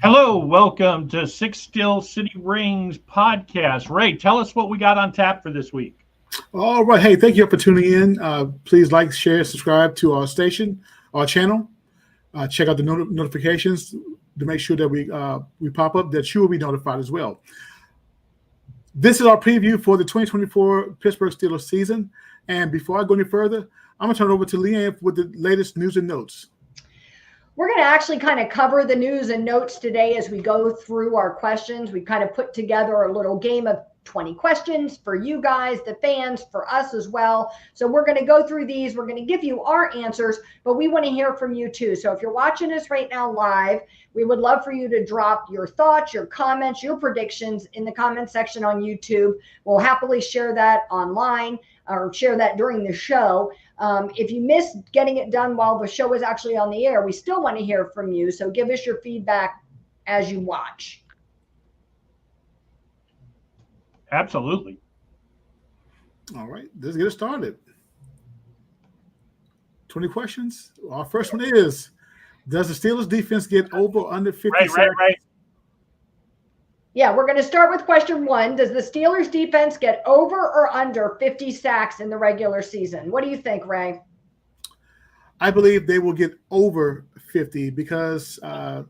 Hello, welcome to Six Still City Rings podcast. Ray, tell us what we got on tap for this week. All right. Hey, thank you for tuning in. Please like, share, subscribe to our station, our channel. Check out the notifications to make sure that we pop up, that you will be notified as well. This is our preview for the 2024 Pittsburgh Steelers season. And before I go any further, I'm going to turn it over to Leanne with the latest news and notes. We're going to actually kind of cover the news and notes today as we go through our questions. We kind of put together a little game of 20 questions for you guys, the fans, for us as well. So we're going to go through these. We're going to give you our answers, but we want to hear from you too. So if you're watching us right now live, we would love for you to drop your thoughts, your comments, your predictions in the comment section on YouTube. We'll happily share that online or share that during the show. If you missed getting it done while the show is actually on the air, we still want to hear from you. So give us your feedback as you watch. Absolutely. All right, let's get it started. 20 questions. Our first one is, does the Steelers defense get over or under 50 sacks? Right. Yeah, we're going to start with question one. Does the Steelers defense get over or under 50 sacks in the regular season? What do you think, Ray? I believe they will get over 50 because they're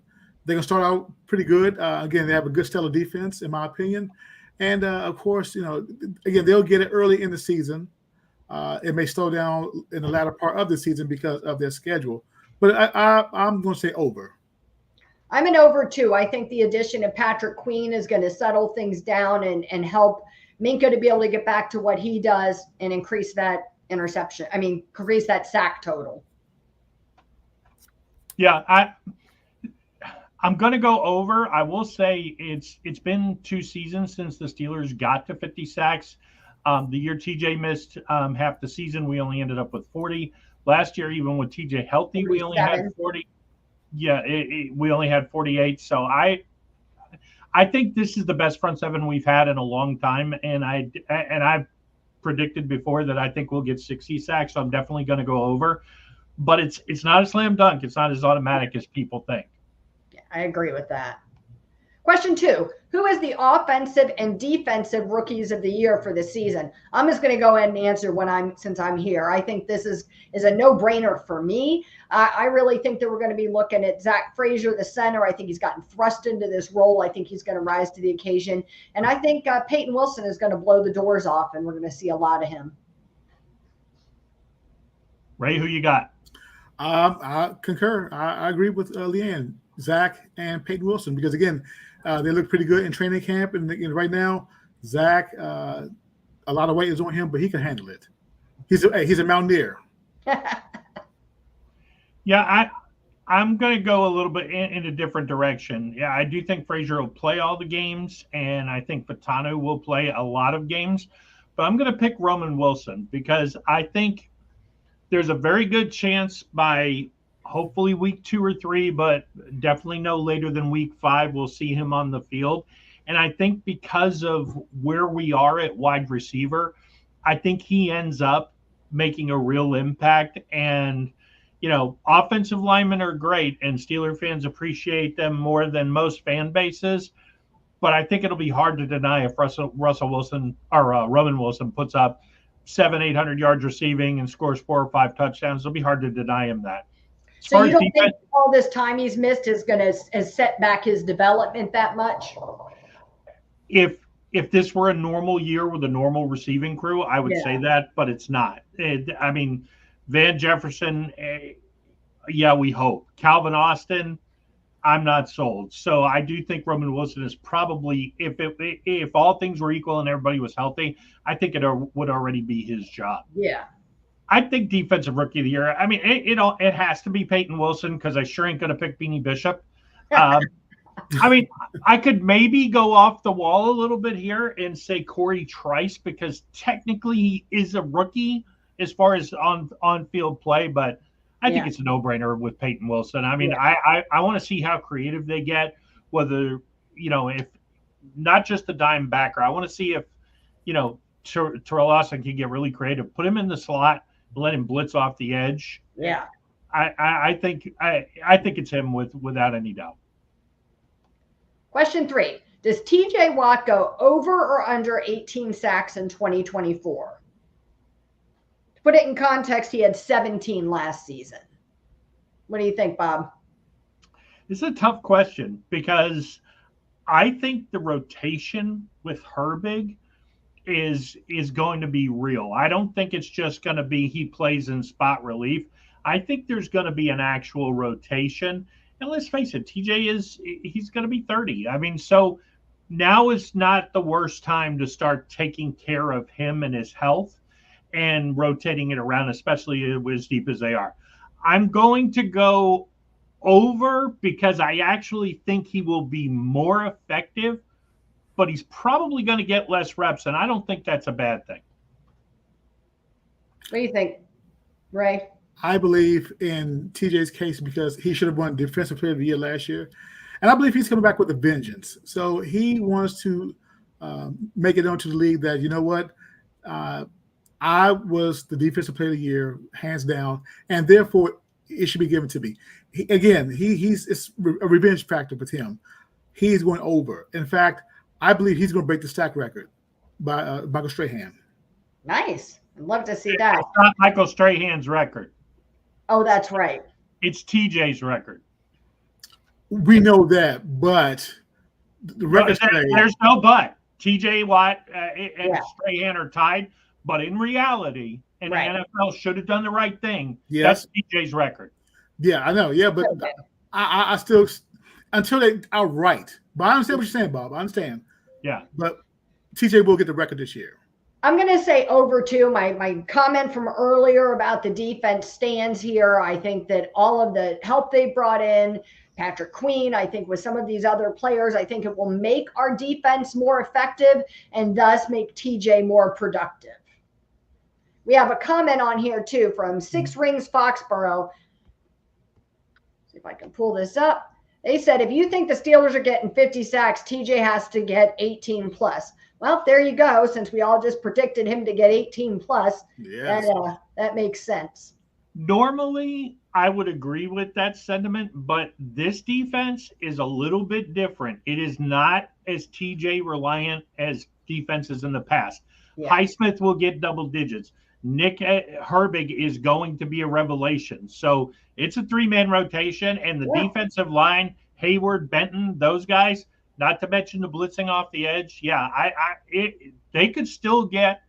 going to start out pretty good. Again, they have a good stellar defense, in my opinion. And, of course, again, they'll get it early in the season. It may slow down in the latter part of the season because of their schedule. But I'm going to say over. I'm an over too. I think the addition of Patrick Queen is going to settle things down and help Minkah to be able to get back to what he does and increase that increase that sack total. Yeah, I'm going to go over. I will say it's been 2 seasons since the Steelers got to 50 sacks. The year TJ missed half the season, we only ended up with 40. Last year, even with TJ healthy, we only had 40. Yeah, we only had 48. So I think this is the best front seven we've had in a long time, and I've predicted before that I think we'll get 60 sacks. So I'm definitely going to go over, but it's not a slam dunk. It's not as automatic as people think. I agree with that. Question 2, who is the offensive and defensive rookies of the year for the season? I'm just going to go ahead and answer since I'm here. I think this is a no-brainer for me. I really think that we're going to be looking at Zach Frazier, the center. I think he's gotten thrust into this role. I think he's going to rise to the occasion. And I think Peyton Wilson is going to blow the doors off, and we're going to see a lot of him. Ray, who you got? I concur. I agree with Leanne, Zach, and Peyton Wilson because, again, they look pretty good in training camp. And right now, Zach, a lot of weight is on him, but he can handle it. He's a mountaineer. Yeah, I'm going to go a little bit in a different direction. Yeah, I do think Frazier will play all the games, and I think Fautanu will play a lot of games. But I'm going to pick Roman Wilson because I think there's a very good chance by hopefully week 2 or 3, but definitely no later than week 5, we'll see him on the field. And I think because of where we are at wide receiver, I think he ends up making a real impact. And, offensive linemen are great, and Steeler fans appreciate them more than most fan bases. But I think it'll be hard to deny if Russell Wilson or Roman Wilson puts up 700-800 yards receiving and scores 4 or 5 touchdowns. It'll be hard to deny him that. So you don't think all this time he's missed is going to set back his development that much? If this were a normal year with a normal receiving crew, I would say that, but it's not. Van Jefferson, we hope. Calvin Austin, I'm not sold. So I do think Roman Wilson is probably, if all things were equal and everybody was healthy, I think it would already be his job. Yeah. I think defensive rookie of the year. I mean, it has to be Peyton Wilson because I sure ain't going to pick Beanie Bishop. I could maybe go off the wall a little bit here and say Corey Trice because technically he is a rookie as far as on-field play, but I think it's a no-brainer with Peyton Wilson. I mean, I want to see how creative they get, whether, if not just the dime backer. I want to see if, Terrell Austin can get really creative. Put him in the slot, let him blitz off the edge. Yeah. I think it's him without any doubt. Question 3. Does TJ Watt go over or under 18 sacks in 2024? To put it in context, he had 17 last season. What do you think, Bob? This is a tough question because I think the rotation with Herbig is going to be real. I don't think it's just going to be he plays in spot relief. I think there's going to be an actual rotation. And let's face it, he's going to be 30. I mean, so now is not the worst time to start taking care of him and his health and rotating it around, especially as deep as they are. I'm going to go over because I actually think he will be more effective, but he's probably going to get less reps, and I don't think that's a bad thing. What do you think, Ray? I believe in TJ's case because he should have won Defensive Player of the Year last year. And I believe he's coming back with a vengeance. So he wants to make it known to the league that, you know what, I was the Defensive Player of the Year, hands down, and therefore it should be given to me. It's a revenge factor with him. He's going over. In fact, I believe he's going to break the sack record by Michael Strahan. Nice. I'd love to see that. It's not Michael Strahan's record. Oh, that's right. It's TJ's record. We know that, but the record there's no but. TJ Watt and Strahan are tied, but in reality, the NFL should have done the right thing. Yes. That's TJ's record. Yeah, I know. Yeah, but okay. I still, until they are right. But I understand what you're saying, Bob. I understand. Yeah. But TJ will get the record this year. I'm going to say over too. My comment from earlier about the defense stands here. I think that all of the help they brought in, Patrick Queen, I think with some of these other players, I think it will make our defense more effective and thus make TJ more productive. We have a comment on here too from Six Rings Foxborough. See if I can pull this up. They said, if you think the Steelers are getting 50 sacks, TJ has to get 18 plus. Well, there you go. Since we all just predicted him to get 18 plus, yes. That makes sense. Normally, I would agree with that sentiment, but this defense is a little bit different. It is not as TJ reliant as defenses in the past. Yeah. Highsmith will get double digits. Nick Herbig is going to be a revelation. So it's a three-man rotation, and the defensive line, Hayward, Benton, those guys, not to mention the blitzing off the edge. Yeah, they could still get,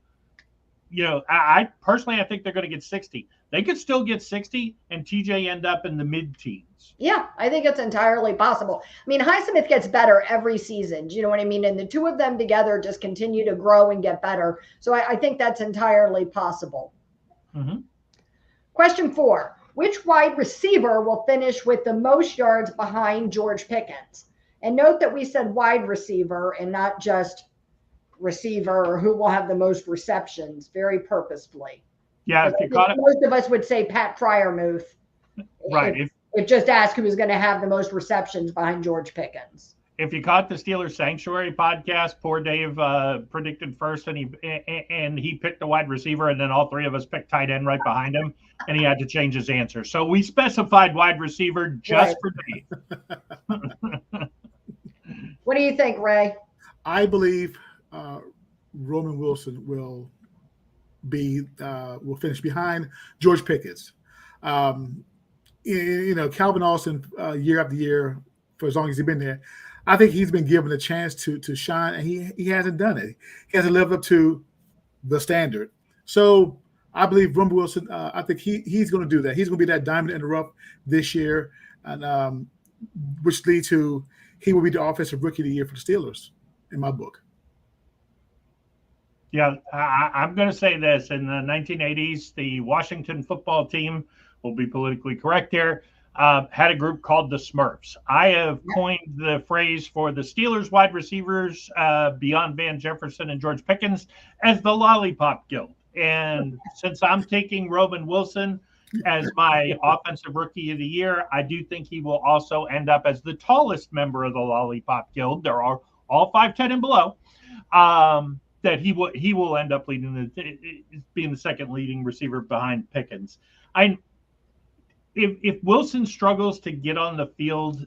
I personally, I think they're going to get 60. They could still get 60 and TJ end up in the mid-teens. Yeah, I think it's entirely possible. I mean, Highsmith gets better every season. Do you know what I mean? And the two of them together just continue to grow and get better. So I think that's entirely possible. Mm-hmm. Question 4. Which wide receiver will finish with the most yards behind George Pickens? And note that we said wide receiver and not just receiver or who will have the most receptions, very purposefully. Yeah, if you caught it. Most of us would say Pat Freiermuth. Right. If just ask who was going to have the most receptions behind George Pickens. If you caught the Steelers Sanctuary podcast, poor Dave predicted first, and he picked the wide receiver, and then all three of us picked tight end right behind him, and he had to change his answer. So we specified wide receiver just for Dave. What do you think, Ray? I believe Roman Wilson will finish behind George Pickens. Calvin Austin year after year for as long as he's been there, I think he's been given a chance to shine, and he hasn't done it. He hasn't lived up to the standard. So I believe Roman Wilson. I think he's going to do that. He's going to be that diamond in the rough this year, and which leads to he will be the offensive rookie of the year for the Steelers in my book. Yeah, I'm going to say this. In the 1980s, the Washington football team, will be politically correct here, had a group called the Smurfs. I have coined the phrase for the Steelers wide receivers beyond Van Jefferson and George Pickens as the Lollipop Guild. And since I'm taking Roman Wilson as my offensive rookie of the year, I do think he will also end up as the tallest member of the Lollipop Guild. There are all 5'10" and below. That he will end up being the second leading receiver behind Pickens. If Wilson struggles to get on the field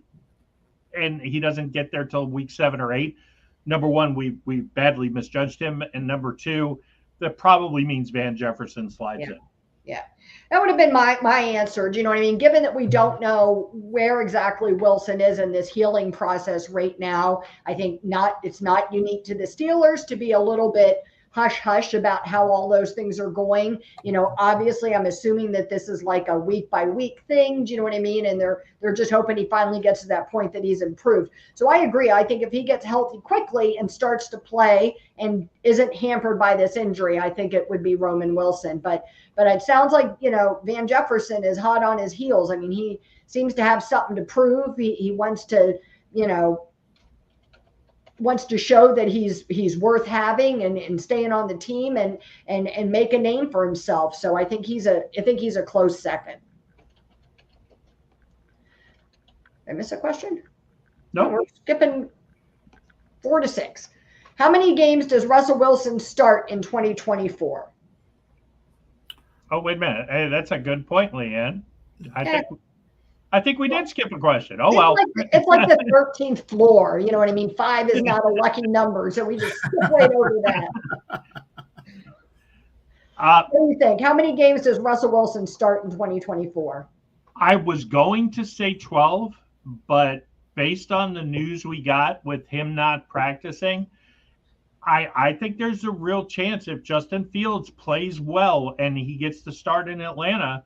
and he doesn't get there till week 7 or 8, number one, we badly misjudged him, and number two, that probably means Van Jefferson slides in. Yeah, that would have been my answer. Do you know what I mean? Given that we don't know where exactly Wilson is in this healing process right now, I think it's not unique to the Steelers to be a little bit hush-hush about how all those things are going. You know, obviously, I'm assuming that this is like a week-by-week thing. Do you know what I mean? And they're just hoping he finally gets to that point that he's improved. So I agree. I think if he gets healthy quickly and starts to play and isn't hampered by this injury, I think it would be Roman Wilson. But it sounds like, you know, Van Jefferson is hot on his heels. I mean, he seems to have something to prove. He wants to, you know, wants to show that he's worth having and staying on the team and make a name for himself. So I think he's a close second. Did I miss a question? No. We're skipping 4 to 6. How many games does Russell Wilson start in 2024? Oh, wait a minute. Hey, that's a good point, Leanne. I think we did skip a question. Oh, well. It's like the 13th floor. You know what I mean? 5 is not a lucky number, so we just skip right over that. What do you think? How many games does Russell Wilson start in 2024? I was going to say 12, but based on the news we got with him not practicing, I think there's a real chance if Justin Fields plays well and he gets to start in Atlanta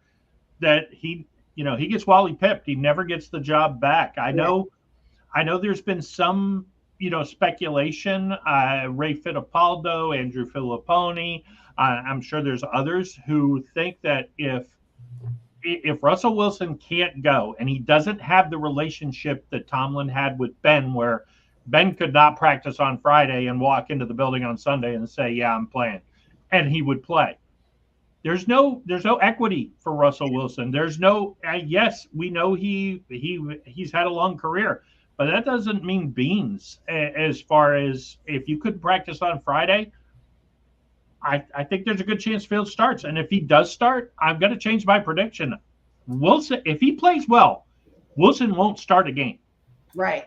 that he gets Wally pipped. He never gets the job back. I know there's been some, speculation. Ray Fittipaldo, Andrew Filipponi. I'm sure there's others who think that if Russell Wilson can't go and he doesn't have the relationship that Tomlin had with Ben, where Ben could not practice on Friday and walk into the building on Sunday and say, yeah, I'm playing. And he would play. There's no equity for Russell Wilson. There's no, yes, we know he's had a long career, but that doesn't mean beans as far as if you couldn't practice on Friday. I think there's a good chance Fields starts. And if he does start, I'm going to change my prediction. Wilson, if he plays well, Wilson won't start a game. Right.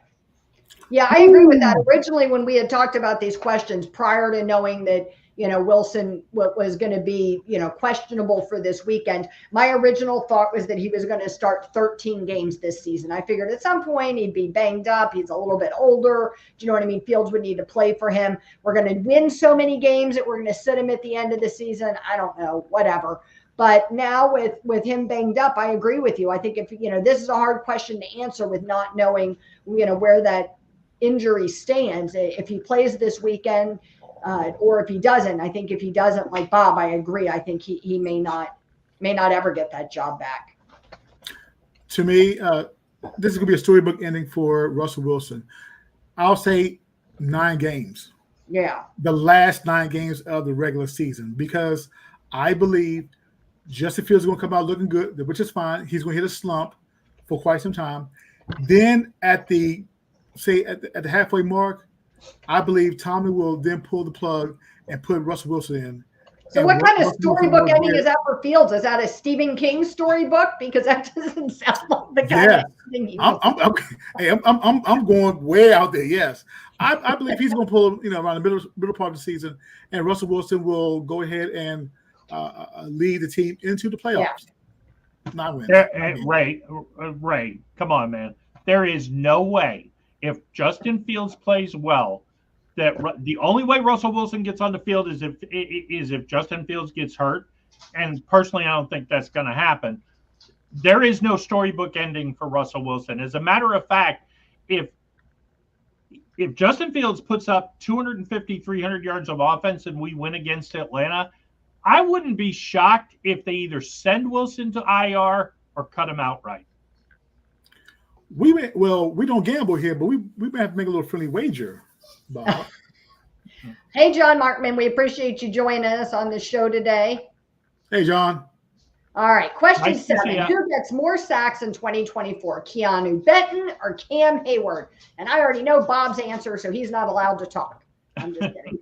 Yeah, I agree with that. Originally, when we had talked about these questions prior to knowing that, Wilson was going to be, questionable for this weekend, my original thought was that he was going to start 13 games this season. I figured at some point he'd be banged up. He's a little bit older. Do you know what I mean? Fields would need to play for him. We're going to win so many games that we're going to sit him at the end of the season. I don't know, whatever. But now with him banged up, I agree with you. I think if, this is a hard question to answer with not knowing, where that injury stands. If he plays this weekend, or if he doesn't, I think if he doesn't, like Bob, I agree. I think he may not ever get that job back. To me, this is going to be a storybook ending for Russell Wilson. I'll say 9 games. Yeah. The last 9 games of the regular season, because I believe Justin Fields is going to come out looking good, which is fine. He's going to hit a slump for quite some time. Then at the halfway mark, I believe Tommy will then pull the plug and put Russell Wilson in. So what kind of storybook ending is that for Fields? Is that a Stephen King storybook? Because that doesn't sound like the kind of thing I'm going way out there. Yes, I believe he's going to pull around the middle part of the season, and Russell Wilson will go ahead and lead the team into the playoffs. Not win. Ray, come on, man. There is no way. If Justin Fields plays well, that the only way Russell Wilson gets on the field is if Justin Fields gets hurt. And personally, I don't think that's going to happen. There is no storybook ending for Russell Wilson. As a matter of fact, if Justin Fields puts up 250, 300 yards of offense and we win against Atlanta, I wouldn't be shocked if they either send Wilson to IR or cut him outright. We don't gamble here, but we may have to make a little friendly wager, Bob. Hey, John Markman, we appreciate you joining us on this show today. Hey, John. All right, question 7. Who gets more sacks in 2024, Keanu Benton or Cam Hayward? And I already know Bob's answer, so he's not allowed to talk. I'm just kidding.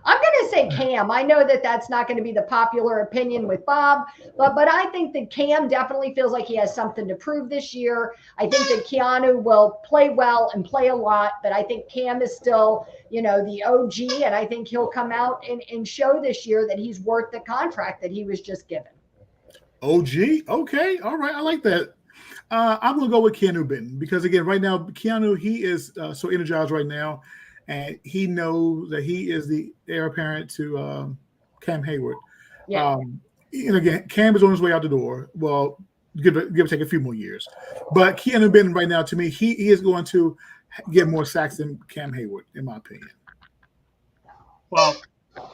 I'm going to say Cam. I know that that's not going to be the popular opinion with Bob, but I think that Cam definitely feels like he has something to prove this year. I think that Keanu will play well and play a lot, but I think Cam is still, the OG, and I think he'll come out and show this year that he's worth the contract that he was just given. OG? Okay. All right. I like that. I'm going to go with Keanu Benton because, again, right now, Keanu, he is so energized right now. And he knows that he is the heir apparent to Cam Hayward. Yeah. And again, Cam is on his way out the door. Well, give or take a few more years. But Keanu Benton right now, to me, he is going to get more sacks than Cam Hayward, in my opinion. Well,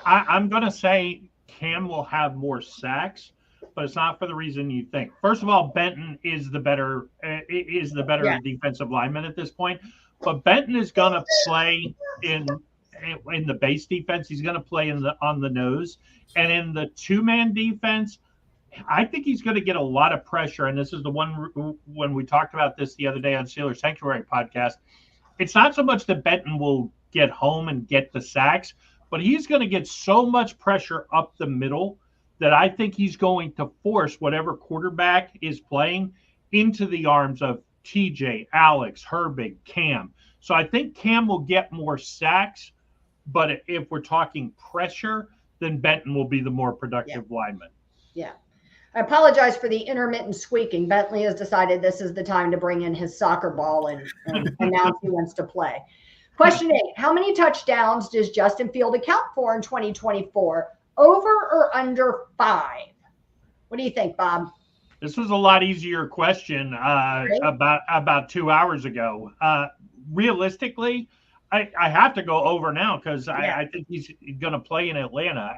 I'm going to say Cam will have more sacks, but it's not for the reason you think. First of all, Benton is the better defensive lineman at this point. But Benton is going to play in the base defense. He's going to play on the nose, and in the two-man defense, I think he's going to get a lot of pressure. And this is the one when we talked about this the other day on Steelers Sanctuary podcast. It's not so much that Benton will get home and get the sacks, but he's going to get so much pressure up the middle that I think he's going to force whatever quarterback is playing into the arms of TJ, Alex, Herbig, Cam. So I think Cam will get more sacks, but if we're talking pressure, then Benton will be the more productive lineman. Yeah. I apologize for the intermittent squeaking. Bentley has decided this is the time to bring in his soccer ball and announce he wants to play. Question 8. How many touchdowns does Justin Field account for in 2024? Over or under 5? What do you think, Bob? This was a lot easier question about 2 hours ago. Realistically, I have to go over now because I think he's going to play in Atlanta.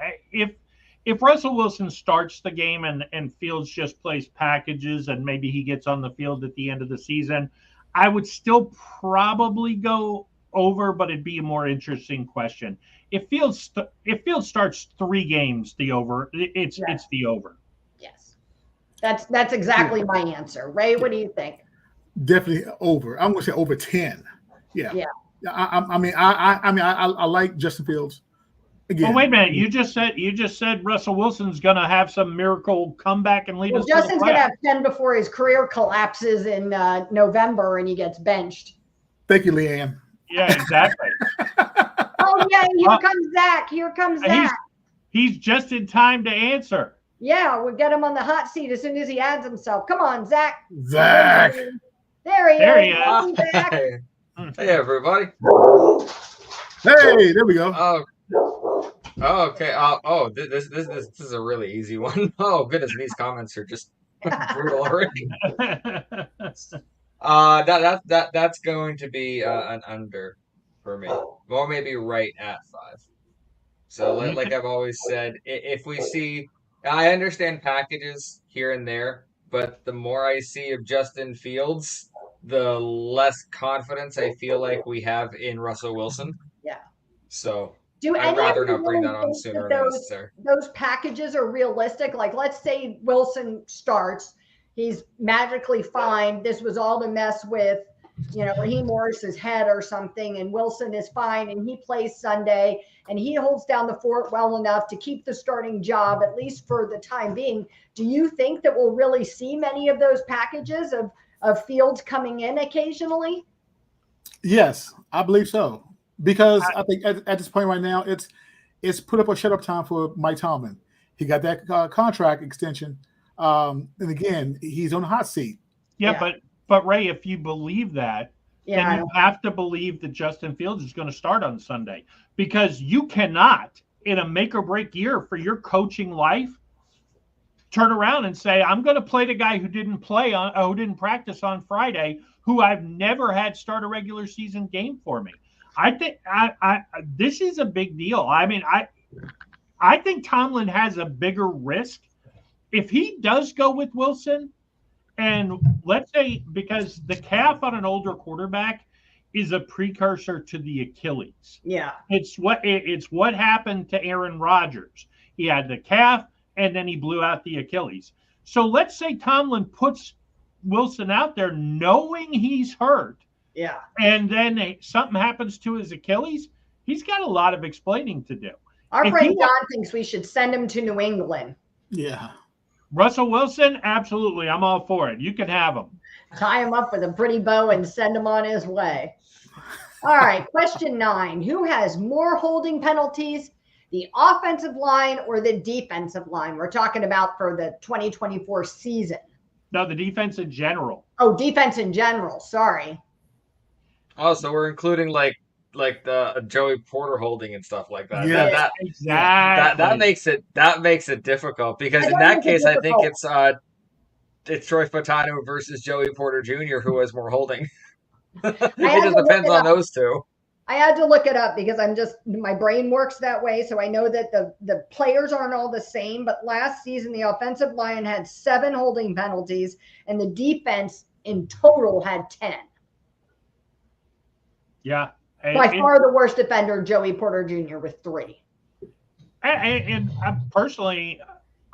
If Russell Wilson starts the game and Fields just plays packages and maybe he gets on the field at the end of the season, I would still probably go over, but it'd be a more interesting question. If Fields starts 3 games, the over, it's the over. That's exactly my answer. Ray, what do you think? Definitely over. I'm going to say over 10. Yeah. I like Justin Fields. Again. Well, wait a minute. You just said Russell Wilson's going to have some miracle comeback and lead us. Justin's going to have 10 before his career collapses in November and he gets benched. Thank you, Leanne. Yeah, exactly. Oh yeah, here comes Zach. Here comes Zach. He's just in time to answer. Yeah, we'll get him on the hot seat as soon as he adds himself. Come on, Zach. Zach. There he is. Hey, everybody. Hey, there we go. Okay. This is a really easy one. Oh goodness, these comments are just brutal already. That's going to be an under for me, or maybe right at 5. So like I've always said, if we see. I understand packages here and there, but the more I see of Justin Fields, the less confidence I feel like we have in Russell Wilson. Yeah. So I'd rather not bring that on sooner than necessary. Those packages are realistic. Like, let's say Wilson starts, he's magically fine. This was all to mess with, Raheem Morris's head or something, and Wilson is fine, and he plays Sunday, and he holds down the fort well enough to keep the starting job, at least for the time being. Do you think that we'll really see many of those packages of Fields coming in occasionally? Yes, I believe so. Because I think at this point right now, it's put up or shut up time for Mike Tomlin. He got that contract extension. And again, he's on the hot seat. Yeah. But Ray, if you believe that, then you have to believe that Justin Fields is going to start on Sunday, because you cannot, in a make or break year for your coaching life, turn around and say, I'm going to play the guy who didn't practice on Friday, who I've never had start a regular season game for me. I think this is a big deal. I mean, I think Tomlin has a bigger risk if he does go with Wilson. And let's say, because the calf on an older quarterback is a precursor to the Achilles. Yeah. It's what happened to Aaron Rodgers. He had the calf and then he blew out the Achilles. So let's say Tomlin puts Wilson out there knowing he's hurt. Yeah. And then something happens to his Achilles. He's got a lot of explaining to do. Our If friend you want- John thinks we should send him to New England. Yeah. Russell Wilson, absolutely. I'm all for it. You can have him. Tie him up with a pretty bow and send him on his way. All right, question 9. Who has more holding penalties, the offensive line or the defensive line? We're talking about for the 2024 season. No, the defense in general. Oh, defense in general. Sorry. Oh, so we're including like the Joey Porter holding and stuff like that. Yeah. That Exactly. that makes it difficult because That in does that make it case I think difficult. it's Troy Fatano versus Joey Porter Jr. who has more holding. had It to just look depends it on up. those two. I had to look it up because my brain works that way. So I know that the players aren't all the same, but last season, the offensive line had 7 holding penalties and the defense in total had 10. Yeah. By far the worst defender, Joey Porter Jr. with 3. And personally,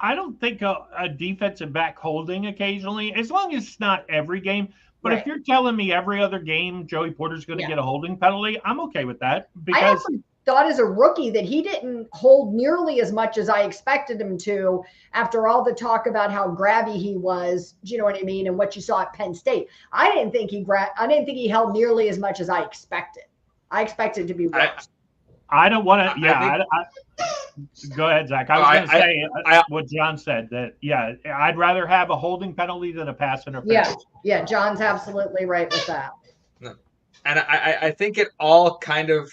I don't think a defensive back holding occasionally, as long as it's not every game. But Right. if you're telling me every other game Joey Porter's going to get a holding penalty, I'm okay with that I because actually thought as a rookie that he didn't hold nearly as much as I expected him to after all the talk about how grabby he was, do you know what I mean, and what you saw at Penn State. I didn't think he held nearly as much as I expected. I expected to be worse. I don't want to. Yeah, go ahead, Zach. I was going to say what John said. That I'd rather have a holding penalty than a pass interference. Yeah, John's absolutely right with that. And I think it all kind of,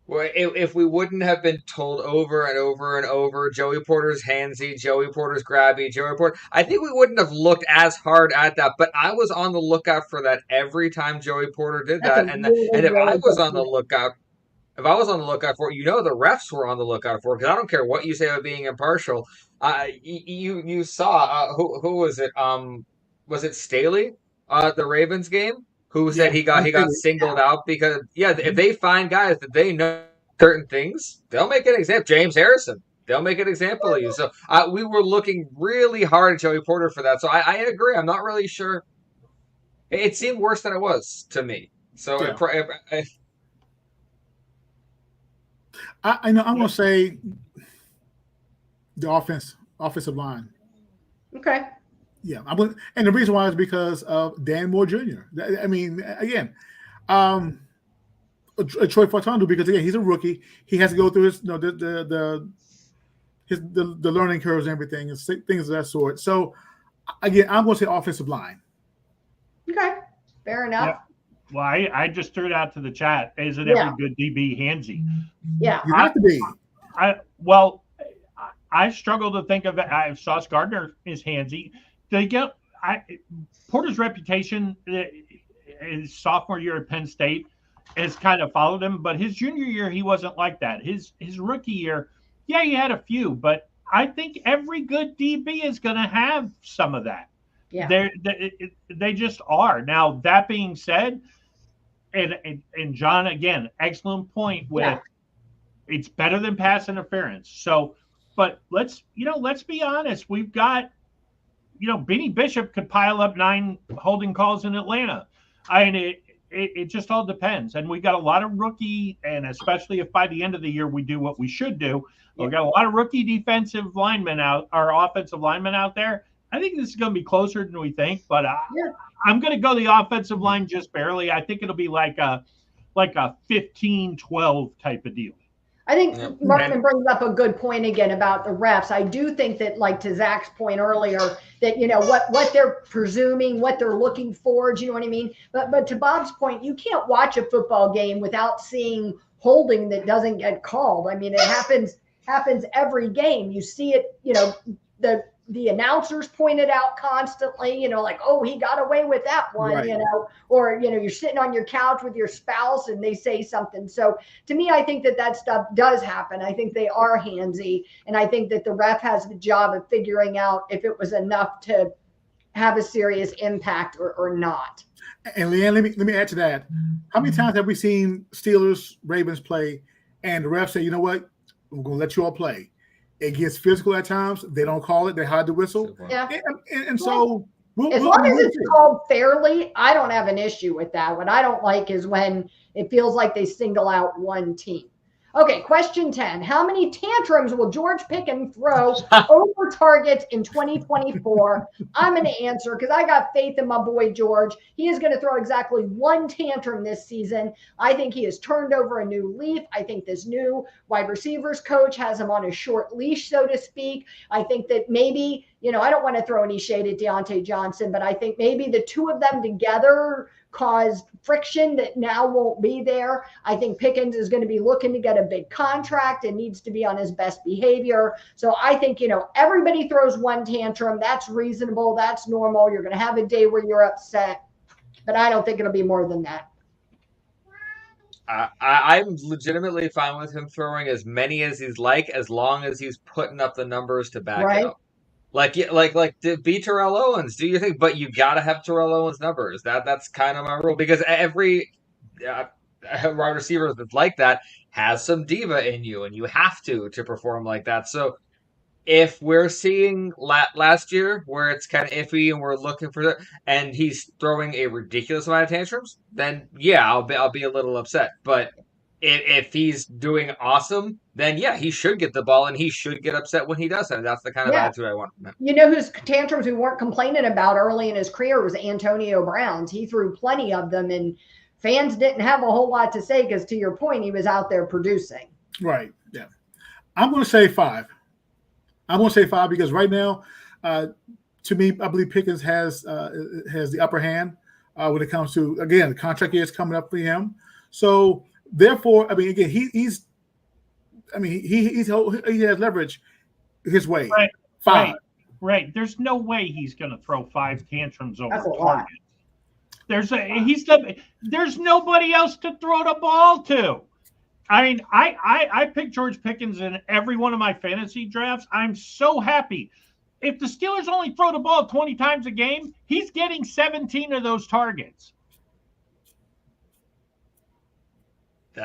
if we wouldn't have been told over and over and over, Joey Porter's handsy, Joey Porter's grabby, Joey Porter, I think we wouldn't have looked as hard at that. But I was on the lookout for that every time Joey Porter did that. And if I was on the lookout, for it, the refs were on the lookout for it, because I don't care what you say about being impartial. You saw who was it? Was it Staley? The Ravens game, who said he got singled out because if they find guys that they know certain things, they'll make an example. James Harrison, they'll make an example of you. So we were looking really hard at Joey Porter for that. So I agree. I'm not really sure. It seemed worse than it was to me. So I know I'm going to say the offensive line. Okay. Yeah, and the reason why is because of Dan Moore Jr. I mean, again, Troy Fatano, because again he's a rookie, he has to go through his the learning curves and everything and things of that sort. So again, I'm going to say offensive line. Okay, fair enough. Yeah. Well, I just threw it out to the chat. Isn't every good DB handsy? Yeah, you have to be. I struggle to think of it. Sauce Gardner is handsy. Porter's reputation his sophomore year at Penn State has kind of followed him, but his junior year he wasn't like that. His rookie year, he had a few, but I think every good DB is going to have some of that. Yeah, they just are. Now that being said, and John again, excellent point with it's better than pass interference. So, but let's be honest. We've got. Benny Bishop could pile up 9 holding calls in Atlanta. I mean, it just all depends. And we got a lot of rookie, and especially if by the end of the year we do what we should do, we've got a lot of rookie defensive linemen offensive linemen out there. I think this is going to be closer than we think, but I'm going to go the offensive line just barely. I think it'll be like a 15-12 type of deal. I think Markman brings up a good point again about the refs. I do think that, like to Zach's point earlier, that what they're presuming, what they're looking for. Do you know what I mean? But to Bob's point, you can't watch a football game without seeing holding that doesn't get called. I mean, it happens every game. You see it. The announcers point it out constantly, like, oh, he got away with that one, right. Or, you're sitting on your couch with your spouse and they say something. So to me, I think that stuff does happen. I think they are handsy. And I think that the ref has the job of figuring out if it was enough to have a serious impact or not. And Leanne, let me add to that. How many times have we seen Steelers, Ravens play and the ref say, you know what, I'm going to let you all play. It gets physical at times. They don't call it. They hide the whistle. Yeah. And so as long as it's called fairly, I don't have an issue with that. What I don't like is when it feels like they single out one team. Okay, question 10. How many tantrums will George Pickens throw over targets in 2024? I'm going to answer because I got faith in my boy George. He is going to throw exactly one tantrum this season. I think he has turned over a new leaf. I think this new wide receivers coach has him on a short leash, so to speak. I think that maybe, I don't want to throw any shade at Deontay Johnson, but I think maybe the two of them together caused friction that now won't be there. I think Pickens is going to be looking to get a big contract and needs to be on his best behavior. So I think, everybody throws one tantrum. That's reasonable. That's normal. You're going to have a day where you're upset, but I don't think it'll be more than that. I'm legitimately fine with him throwing as many as he's like, as long as he's putting up the numbers to back it up. Like be Terrell Owens, do your thing, but you gotta have Terrell Owens numbers. That's kind of my rule, because every wide receiver that's like that has some diva in you, and you have to perform like that. So if we're seeing last year where it's kind of iffy and we're looking for that, and he's throwing a ridiculous amount of tantrums, then yeah, I'll be a little upset. But if he's doing awesome, then yeah, he should get the ball and he should get upset when he does that. That's the kind of attitude I want from him. You know whose tantrums we weren't complaining about early in his career was Antonio Brown's. He threw plenty of them, and fans didn't have a whole lot to say because, to your point, he was out there producing. Right. Yeah. I'm going to say 5. I'm going to say 5 because right now, to me, I believe Pickens has the upper hand when it comes to, again, the contract year is coming up for him. So therefore, I mean, again, he has leverage his way. Right. 5. Right. There's no way he's going to throw 5 tantrums over target. There's nobody else to throw the ball to. I mean, I picked George Pickens in every one of my fantasy drafts. I'm so happy. If the Steelers only throw the ball 20 times a game, he's getting 17 of those targets. You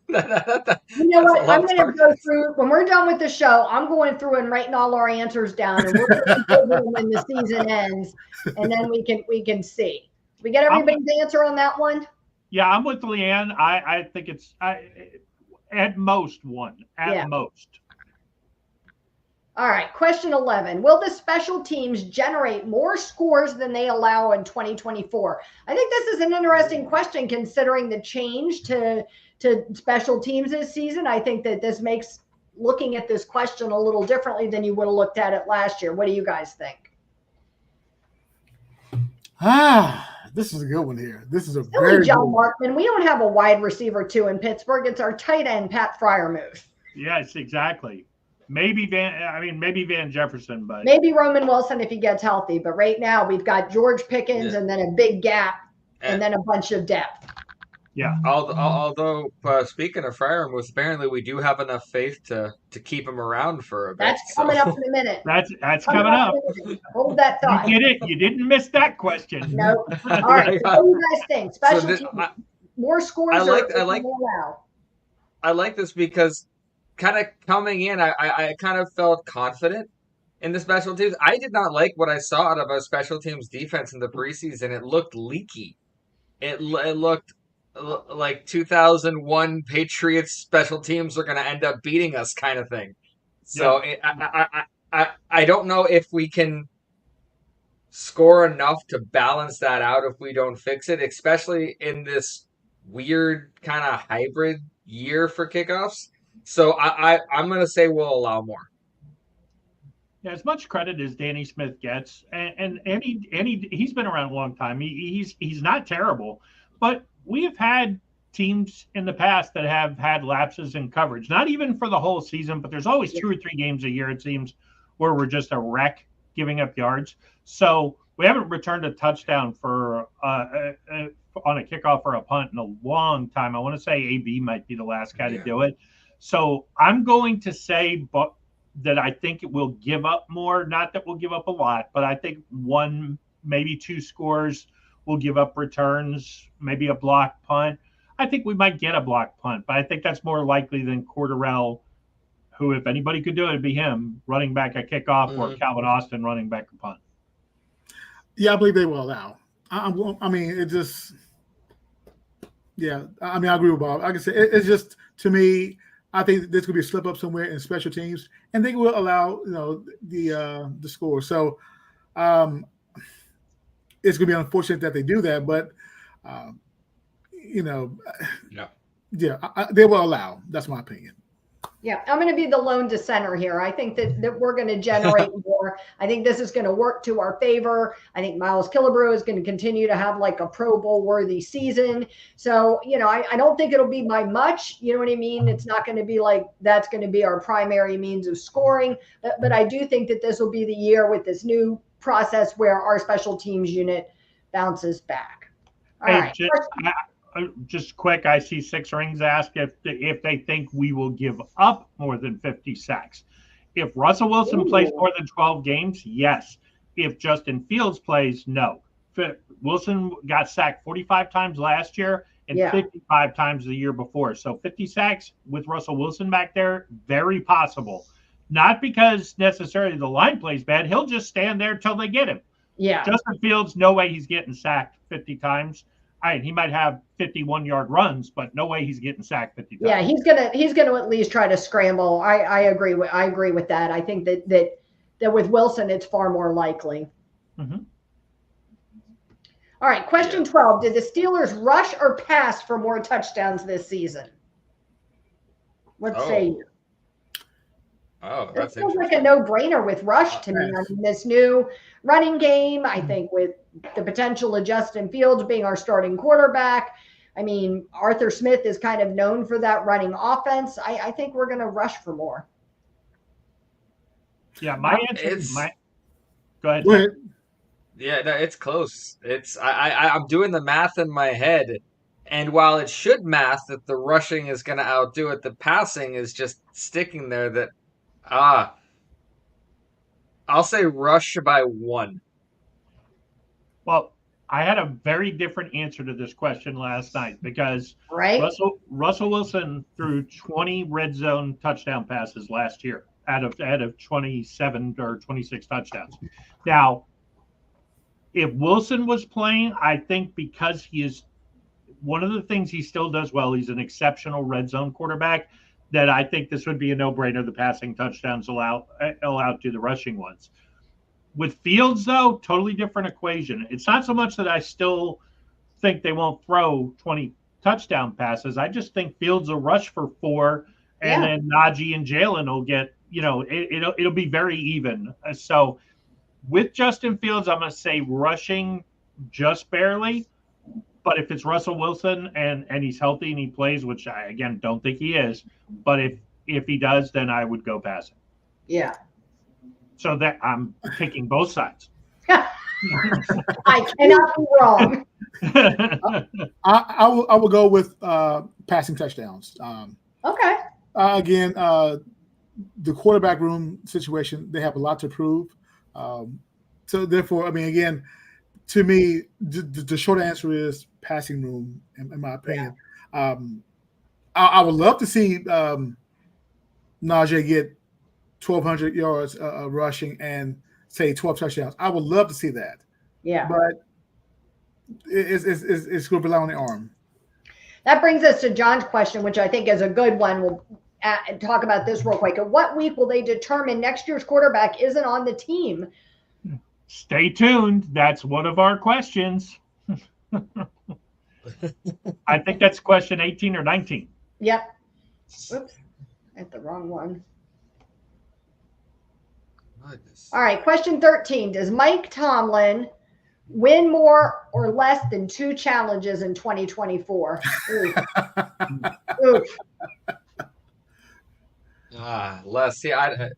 know what? I'm going to go through, when we're done with the show, I'm going through and writing all our answers down, and we're going to go them when the season ends, and then we can see. We get everybody's answer on that one? Yeah, I'm with Leanne. I think it's at most 1. At most. All right, question 11. Will the special teams generate more scores than they allow in 2024? I think this is an interesting question considering the change to special teams this season. I think that this makes looking at this question a little differently than you would have looked at it last year. What do you guys think? This is a good one here. This is a very John Markman. We don't have a wide receiver 2 in Pittsburgh. It's our tight end, Pat Freiermuth. Yes, exactly. Maybe Van Jefferson, but maybe Roman Wilson if he gets healthy. But right now we've got George Pickens and then a big gap and then a bunch of depth. Yeah. Although speaking of Freiermuth, apparently we do have enough faith to keep him around for a bit. That's coming up in a minute. That's coming up. Hold that thought. You get it. You didn't miss that question. Nope. All right. So what do you guys think? Special teams, more scores. I like this because kind of coming in, I kind of felt confident in the special teams. I did not like what I saw out of our special teams defense in the preseason. It looked leaky. It looked like 2001 Patriots special teams are going to end up beating us kind of thing. So I don't know if we can score enough to balance that out if we don't fix it, especially in this weird kind of hybrid year for kickoffs. So I'm going to say we'll allow more. Yeah, as much credit as Danny Smith gets, and he's been around a long time. He's not terrible, but we have had teams in the past that have had lapses in coverage. Not even for the whole season, but there's always 2 or 3 games a year, it seems, where we're just a wreck giving up yards. So we haven't returned a touchdown for on a kickoff or a punt in a long time. I want to say AB might be the last guy to do it. So I'm going to say that I think it will give up more. Not that we'll give up a lot, but I think 1, maybe 2 scores will give up returns, maybe a block punt. I think we might get a block punt, but I think that's more likely than Cordarrelle, who, if anybody could do it, it'd be him running back a kickoff or Calvin Austin running back a punt. Yeah, I believe they will allow. I mean, it just Yeah, I mean, I agree with Bob. Like I said, it's just, to me, I think there's going to be a slip up somewhere in special teams, and they will allow the score. So um, it's going to be unfortunate that they do that, but um, you know, Yeah. yeah, they will allow. That's my opinion. Yeah, I'm going to be the lone dissenter here. I think that we're going to generate more. I think this is going to work to our favor. I think Miles Killebrew is going to continue to have like a Pro Bowl worthy season. So, I don't think it'll be by much. You know what I mean? It's not going to be like that's going to be our primary means of scoring. But I do think that this will be the year with this new process where our special teams unit bounces back. All Hey, right. just quick, I see Six Rings ask if they think we will give up more than 50 sacks. If Russell Wilson plays more than 12 games, yes. If Justin Fields plays, no. Wilson got sacked 45 times last year and 55 times the year before. So 50 sacks with Russell Wilson back there, very possible. Not because necessarily the line plays bad. He'll just stand there till they get him. Yeah. Justin Fields, no way he's getting sacked 50 times. He might have 51-yard runs, but no way he's getting sacked 50 times. Yeah, he's gonna at least try to scramble. I agree with that. I think that with Wilson it's far more likely. Mm-hmm. All right, question 12. Did the Steelers rush or pass for more touchdowns this season? Let's say. Oh, that feels like a no-brainer with rush to me. I mean, this new running game, I think with the potential of Justin Fields being our starting quarterback. I mean, Arthur Smith is kind of known for that running offense. I think we're going to rush for more. Yeah, my answer is Go ahead. Go ahead. Yeah, no, it's close. I'm doing the math in my head, and while it should math that the rushing is going to outdo it, the passing is just sticking there. That I'll say rush by 1. Well, I had a very different answer to this question last night because Russell Wilson threw 20 red zone touchdown passes last year out of 27 or 26 touchdowns. Now, if Wilson was playing, I think because he is one of the things he still does well, he's an exceptional red zone quarterback, that I think this would be a no-brainer. The passing touchdowns allow to the rushing ones. With Fields, though, totally different equation. It's not so much that I still think they won't throw 20 touchdown passes. I just think Fields will rush for 4, and then Najee and Jalen will get, it'll be very even. So with Justin Fields, I'm going to say rushing just barely. But if it's Russell Wilson and he's healthy and he plays, which I, again, don't think he is, but if he does, then I would go passing. Yeah. So that I'm picking both sides. I cannot be wrong. I will go with passing touchdowns. Okay. Again, the quarterback room situation, they have a lot to prove. So therefore, I mean, again, to me, the short answer is passing room, in my opinion. Yeah. I would love to see Najee get 1,200 yards rushing and say 12 touchdowns. I would love to see that. Yeah. But it's going to rely on the arm. That brings us to John's question, which I think is a good one. We'll talk about this real quick. At what week will they determine next year's quarterback isn't on the team? Stay tuned. That's one of our questions. I think that's question 18 or 19. Yep. Oops. At the wrong one. All right. Question 13. Does Mike Tomlin win more or less than 2 challenges in 2024? Oof. Oof. Less. See, I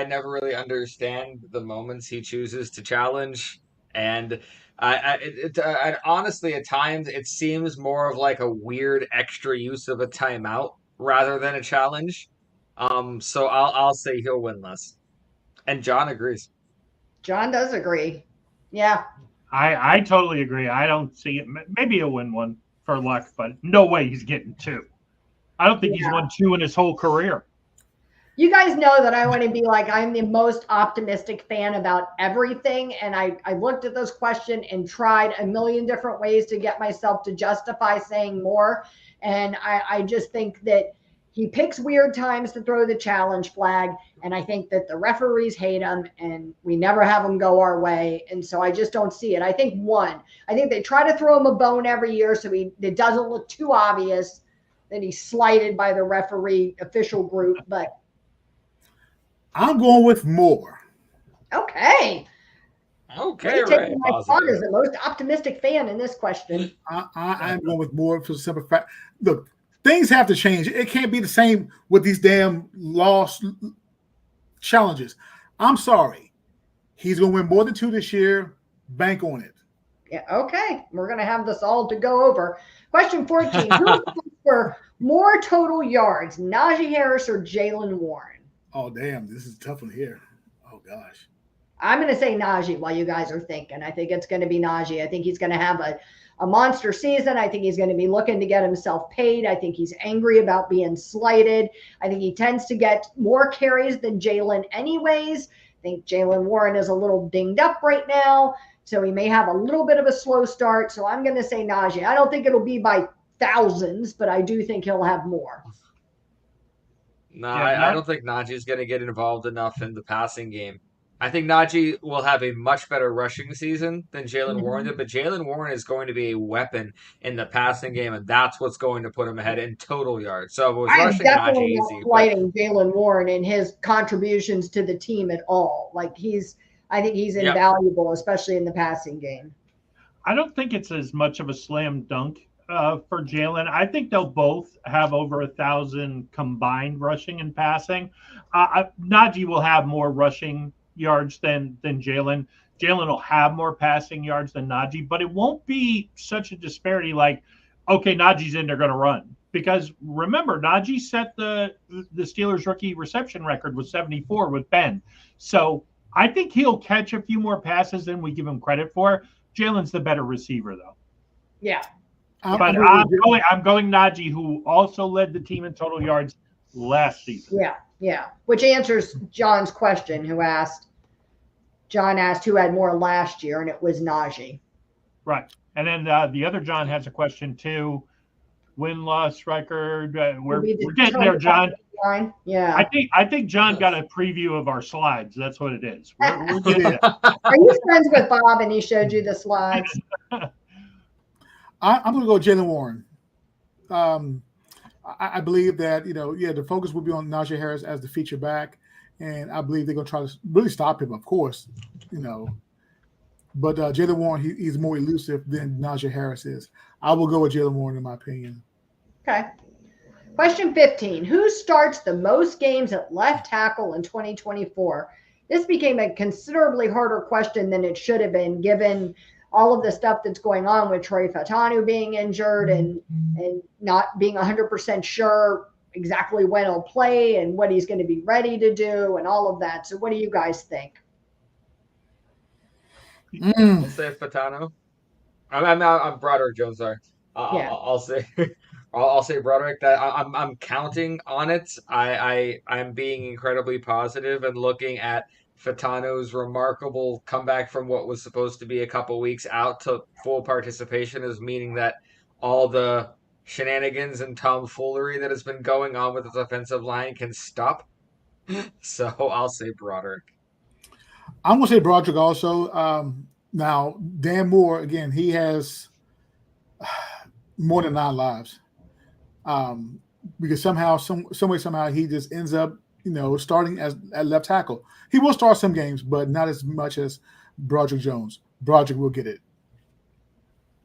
never really understand the moments he chooses to challenge, and I honestly, at times it seems more of like a weird extra use of a timeout rather than a challenge. So I'll say he'll win less, and John agrees. John does agree. Yeah. I totally agree. I don't see it. Maybe he'll win 1 for luck, but no way he's getting 2. I don't think he's won 2 in his whole career. You guys know that I want to be like, I'm the most optimistic fan about everything. And I looked at this question and tried a million different ways to get myself to justify saying more. And I just think that he picks weird times to throw the challenge flag. And I think that the referees hate him and we never have him go our way. And so I just don't see it. I think they try to throw him a bone every year so it doesn't look too obvious that he's slighted by the referee official group. But I'm going with more. okay. Okay, Taking right. my spot as the most optimistic fan in this question. I'm going with more for the simple fact. Look, things have to change. It can't be the same with these damn lost challenges. I'm sorry. He's going to win more than 2 this year. Bank on it. Yeah, okay. We're going to have this all to go over. Question 14. Who's for more total yards, Najee Harris or Jaylen Warren? Oh, damn. This is a tough one here. Oh, gosh. I'm going to say Najee while you guys are thinking. I think it's going to be Najee. I think he's going to have a monster season. I think he's going to be looking to get himself paid. I think he's angry about being slighted. I think he tends to get more carries than Jaylen anyways. I think Jaylen Warren is a little dinged up right now, so he may have a little bit of a slow start. So I'm going to say Najee. I don't think it'll be by thousands, but I do think he'll have more. No, I don't think Najee's going to get involved enough in the passing game. I think Najee will have a much better rushing season than Jaylen Warren did, but Jaylen Warren is going to be a weapon in the passing game, and that's what's going to put him ahead in total yards. So it was rushing Najee easy. Not slighting Jaylen Warren and his contributions to the team at all. Like I think he's invaluable, especially in the passing game. I don't think it's as much of a slam dunk for Jaylen. I think they'll both have over 1,000 combined rushing and passing. Najee will have more rushing yards than Jaylen. Jaylen will have more passing yards than Najee, but it won't be such a disparity like, okay, Najee's in, they're going to run. Because remember, Najee set the Steelers rookie reception record with 74 with Ben. So I think he'll catch a few more passes than we give him credit for. Jaylen's the better receiver, though. Yeah. But I'm going Najee, who also led the team in total yards last season. Yeah. Which answers John's question, John asked who had more last year, and it was Najee. Right. And then the other John has a question too. Win-loss record. We're getting there, John. Yeah. I think John got a preview of our slides. That's what it is. We're getting there. Are you friends with Bob and he showed you the slides? I'm going to go Jaylen Warren. I believe that, the focus will be on Najee Harris as the feature back, and I believe they're going to try to really stop him, of course, But Jaylen Warren, he's more elusive than Najee Harris is. I will go with Jaylen Warren, in my opinion. Okay. Question 15. Who starts the most games at left tackle in 2024? This became a considerably harder question than it should have been, given all of the stuff that's going on with Troy Fautanu being injured and not being 100% sure exactly when he'll play and what he's going to be ready to do and all of that. So what do you guys think? I'll say Fautanu. I'm Broderick Jones. Sorry. I'll say I'll say Broderick. That I'm counting on it. I'm being incredibly positive and looking at Fautanu's remarkable comeback from what was supposed to be a couple weeks out to full participation as meaning that all the shenanigans and tomfoolery that has been going on with his offensive line can stop. So I'll say Broderick. I'm going to say Broderick also. Now, Dan Moore, again, he has more than 9 lives. Because somehow he just ends up, starting at left tackle. He will start some games, but not as much as Broderick Jones. Broderick will get it.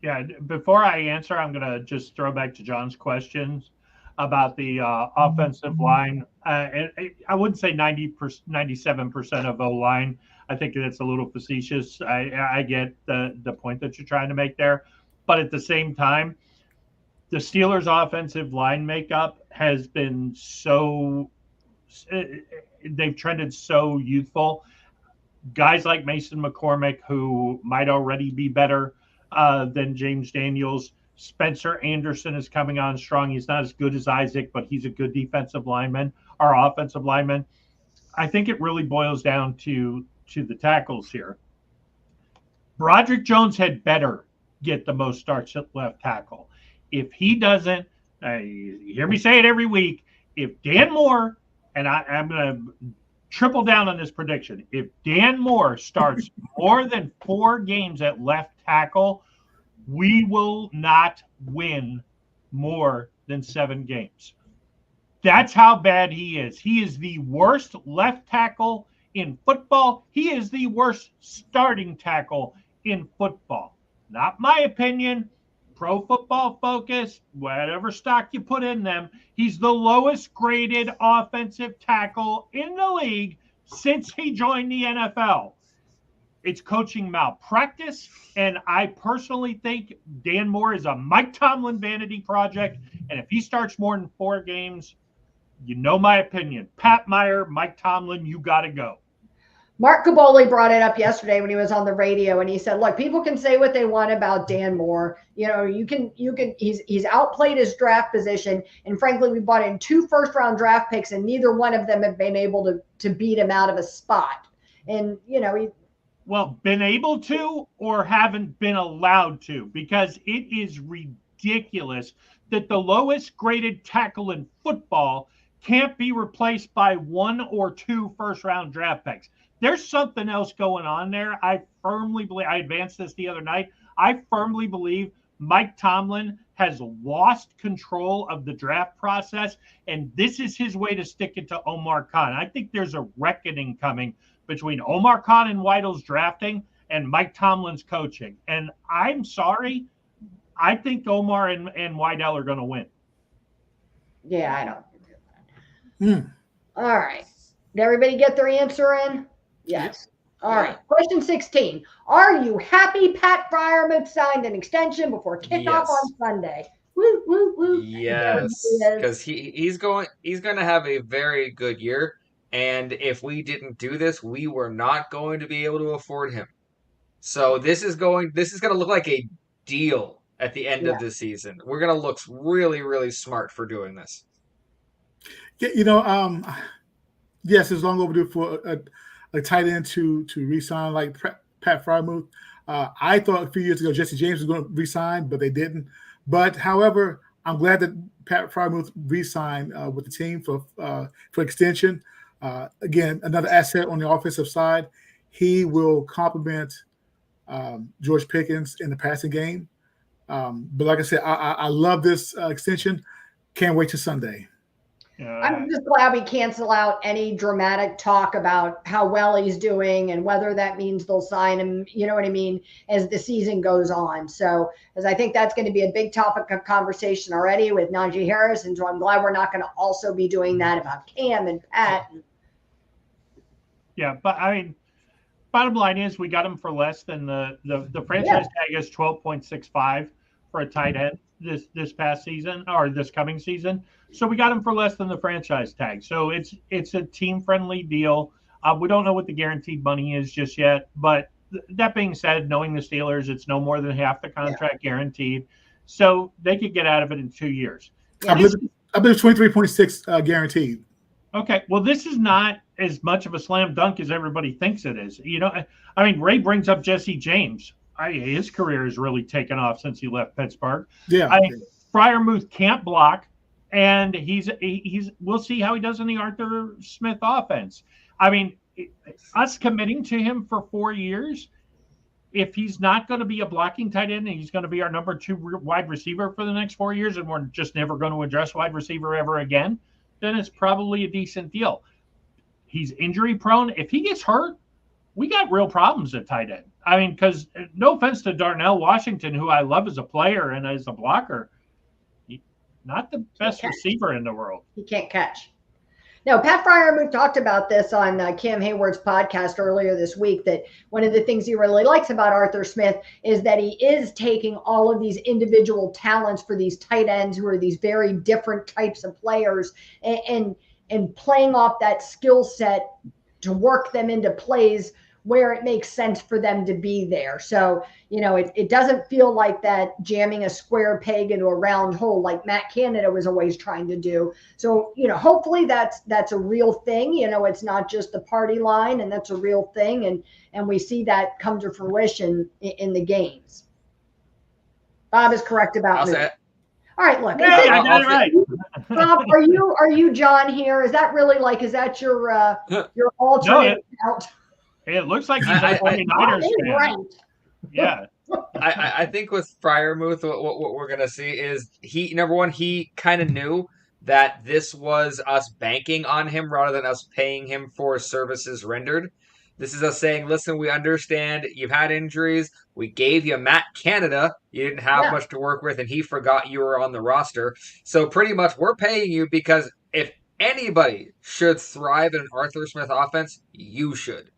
Yeah, before I answer, I'm going to just throw back to John's questions about the offensive line. I wouldn't say 97% of O-line. I think that's a little facetious. I get the point that you're trying to make there. But at the same time, the Steelers' offensive line makeup has been they've trended so youthful. Guys like Mason McCormick, who might already be better than James Daniels, Spencer Anderson is coming on strong. He's not as good as Isaac, but he's a good defensive lineman, or offensive lineman. I think it really boils down to the tackles here. Broderick Jones had better get the most starts at left tackle. If he doesn't, you hear me say it every week, if Dan Moore, and I'm going to triple down on this prediction, if Dan Moore starts more than 4 games at left tackle, we will not win more than 7 games. That's how bad he is. He is the worst left tackle in football. He is the worst starting tackle in football. Not my opinion. Pro Football Focus, whatever stock you put in them, he's the lowest graded offensive tackle in the league since he joined the NFL. It's coaching malpractice, and I personally think Dan Moore is a Mike Tomlin vanity project, and if he starts more than 4 games, you know my opinion. Pat Meyer, Mike Tomlin, you got to go. Mark Caboli brought it up yesterday when he was on the radio, and he said, look, people can say what they want about Dan Moore. He's outplayed his draft position. And frankly, we bought in 2 first-round draft picks, and neither one of them have been able to beat him out of a spot. And, been able to or haven't been allowed to, because it is ridiculous that the lowest graded tackle in football can't be replaced by 1 or 2 first-round draft picks. There's something else going on there. I firmly believe, I advanced this the other night, I firmly believe Mike Tomlin has lost control of the draft process, and this is his way to stick it to Omar Khan. I think there's a reckoning coming between Omar Khan and Weidl's drafting and Mike Tomlin's coaching. And I'm sorry, I think Omar and Weidl are going to win. Yeah, I don't think that. All right. Did everybody get their answer in? Yes. All right. Question 16. Are you happy Pat Freiermuth signed an extension before kickoff on Sunday? Woo, woo, woo. Yes, because he's going to have a very good year. And if we didn't do this, we were not going to be able to afford him. So this is going to look like a deal at the end of the season. We're going to look really, really smart for doing this. Yeah, yes, it's long overdue for a tight end to re-sign like Pat Freiermuth. I thought a few years ago Jesse James was going to re-sign, but they didn't. But however, I'm glad that Pat Freiermuth re-signed with the team for extension. Again, another asset on the offensive side. He will complement George Pickens in the passing game. But like I said, I love this extension. Can't wait till Sunday. I'm just glad we cancel out any dramatic talk about how well he's doing and whether that means they'll sign him, you know what I mean, as the season goes on. So, as I think that's going to be a big topic of conversation already with Najee Harris. And so I'm glad we're not going to also be doing that about Cam and Pat. Yeah, but I mean, bottom line is we got him for less than the franchise tag is 12.65 for a tight end this past season or this coming season. So we got him for less than the franchise tag. So it's a team-friendly deal. We don't know what the guaranteed money is just yet. But that being said, knowing the Steelers, it's no more than half the contract guaranteed. So they could get out of it in 2 years. I believe 23.6 guaranteed. Okay. Well, this is not as much of a slam dunk as everybody thinks it is. I mean, Ray brings up Jesse James. His career has really taken off since he left Pittsburgh. Yeah. Freiermuth can't block. And we'll see how he does in the Arthur Smith offense. I mean, us committing to him for 4 years, if he's not going to be a blocking tight end and he's going to be our number 2 wide receiver for the next 4 years, and we're just never going to address wide receiver ever again, then it's probably a decent deal. He's injury prone. If he gets hurt, we got real problems at tight end. I mean, because no offense to Darnell Washington, who I love as a player and as a blocker, not the best receiver in the world. He can't catch. No, Pat Freiermuth talked about this on Cam Hayward's podcast earlier this week, that one of the things he really likes about Arthur Smith is that he is taking all of these individual talents for these tight ends who are these very different types of players and playing off that skill set to work them into plays where it makes sense for them to be there. So, it doesn't feel like that jamming a square peg into a round hole like Matt Canada was always trying to do. So, hopefully that's a real thing. It's not just the party line, and that's a real thing. And we see that come to fruition in the games. Bob is correct about me. All right, look. Yeah, I got it right. Bob, are you John here? Is that really is that your alternate account? It looks like he's a 49ers fan. Right. Yeah. I think with Freiermuth, what we're gonna see is number one, he kind of knew that this was us banking on him rather than us paying him for services rendered. This is us saying, listen, we understand you've had injuries. We gave you Matt Canada. You didn't have much to work with, and he forgot you were on the roster. So pretty much we're paying you because if anybody should thrive in an Arthur Smith offense, you should.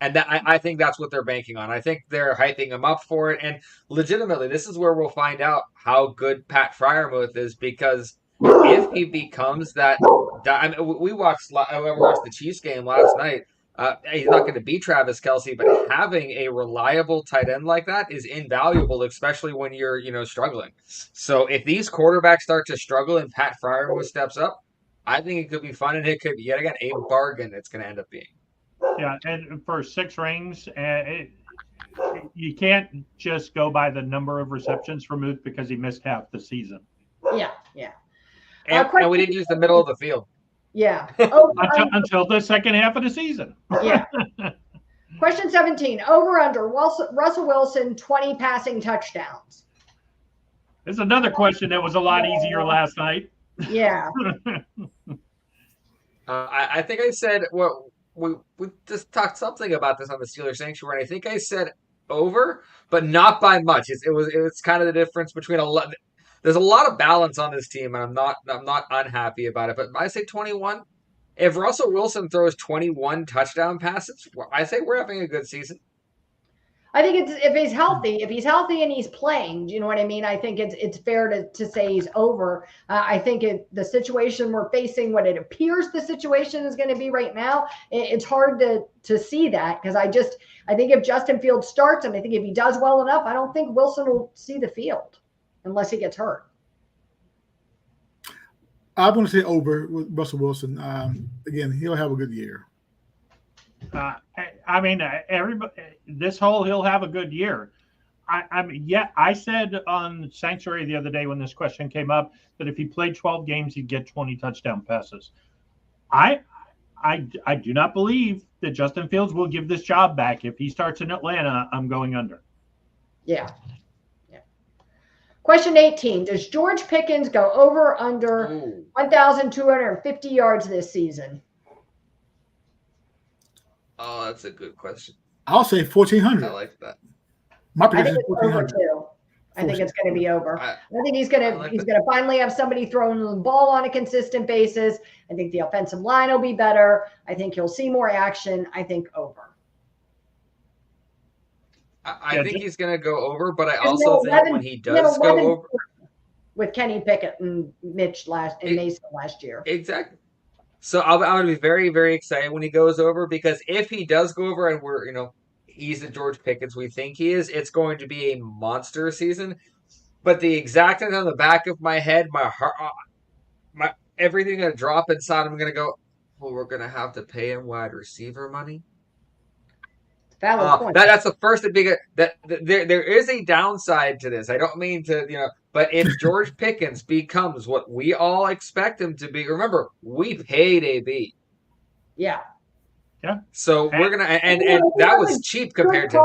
And I think that's what they're banking on. I think they're hyping him up for it. And legitimately, this is where we'll find out how good Pat Freiermuth is, because if he becomes that – I mean, we watched the Chiefs game last night. He's not going to be Travis Kelce, but having a reliable tight end like that is invaluable, especially when you're, struggling. So if these quarterbacks start to struggle and Pat Freiermuth steps up, I think it could be fun, and it could be, yet again, a bargain it's going to end up being. Yeah, and for 6 rings, you can't just go by the number of receptions for Muth because he missed half the season. Yeah. And we didn't use the middle of the field. Yeah. Until the second half of the season. Yeah. Question 17. Over under Russell Wilson 20 passing touchdowns. This is another question that was a lot easier last night. Yeah. I think I said we just talked something about this on the Steelers Sanctuary. I think I said over, but not by much. It was kind of the difference between there's a lot of balance on this team, and I'm not unhappy about it. But I say 21. If Russell Wilson throws 21 touchdown passes, I say we're having a good season. I think it's if he's healthy and he's playing. Do you know what I mean? I think it's fair to say he's over. I think the situation we're facing, what it appears the situation is going to be right now, it's hard to see that, because I think if Justin Fields starts him, I think if he does well enough, I don't think Wilson will see the field unless he gets hurt. I'm going to say over with Russell Wilson. Again, he'll have a good year. I mean, everybody. He'll have a good year. I said on Sanctuary the other day when this question came up that if he played 12 games, he'd get 20 touchdown passes. I do not believe that Justin Fields will give this job back. If he starts in Atlanta, I'm going under. Yeah. Question 18. Does George Pickens go over or under 1,250 yards this season? Oh, that's a good question. I'll say 1,400. I like that. My I prediction think is it's over 1,400. too. I think it's going to be over. I think he's going to finally have somebody throwing the ball on a consistent basis. I think the offensive line will be better. I think you'll see more action. I think over. I think he's going to go over, but I also think when he does go over with Kenny Pickett and Mason last year. Exactly. So I'm going to be very, very excited when he goes over, because if he does go over and he's the George Pickens we think he is, it's going to be a monster season. But the exact thing on the back of my head, my heart, everything going to drop inside. I'm going to go, well, we're going to have to pay him wide receiver money. That's the first big that there is a downside to this. I don't mean to, but if George Pickens becomes what we all expect him to be, remember, we paid AB. Yeah. Yeah. So we're gonna and that was cheap compared to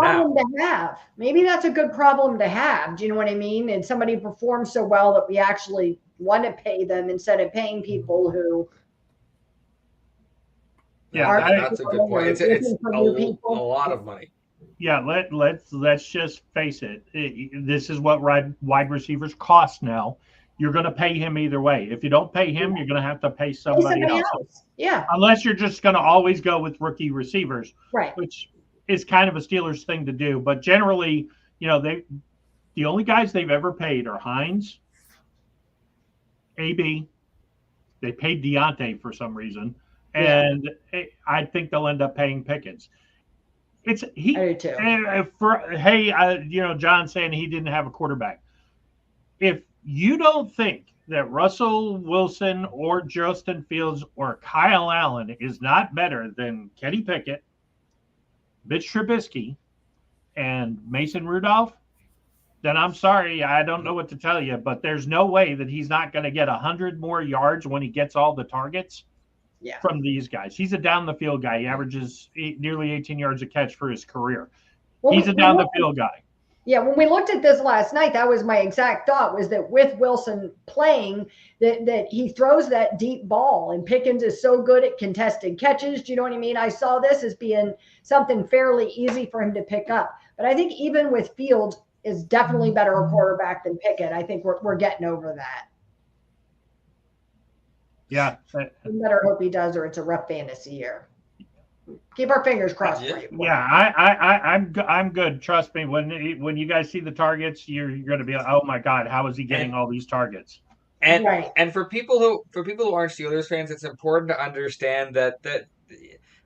now. Maybe that's a good problem to have. Do you know what I mean? And somebody performs so well that we actually want to pay them instead of paying people who. Yeah, that's a good point. It's a lot of money. Yeah, let's just face it. This is what wide receivers cost now. You're going to pay him either way. If you don't pay him, you're going to have to pay somebody else. Yeah. Unless you're just going to always go with rookie receivers, right? Which is kind of a Steelers thing to do. But generally, the only guys they've ever paid are Hines, AB. They paid Deontay for some reason. And I think they'll end up paying Pickens. It's I do too. John saying he didn't have a quarterback. If you don't think that Russell Wilson or Justin Fields or Kyle Allen is not better than Kenny Pickett, Mitch Trubisky, and Mason Rudolph, then I'm sorry, I don't know what to tell you, but there's no way that he's not going to get 100 more yards when he gets all the targets from these guys. He's a down the field guy. He averages nearly 18 yards a catch for his career. He's a down the field guy. Yeah, when we looked at this last night, that was my exact thought, was that with Wilson playing, that he throws that deep ball, and Pickens is so good at contested catches. Do you know what I mean? I saw this as being something fairly easy for him to pick up. But I think even with Fields is definitely better a quarterback than Pickett. I think we're getting over that. Yeah. We better hope he does, or it's a rough fantasy year. Keep our fingers crossed for you. Yeah, I'm good. Trust me. When you guys see the targets, you're going to be like, oh my God, how is he getting all these targets? And for people who aren't Steelers fans, it's important to understand that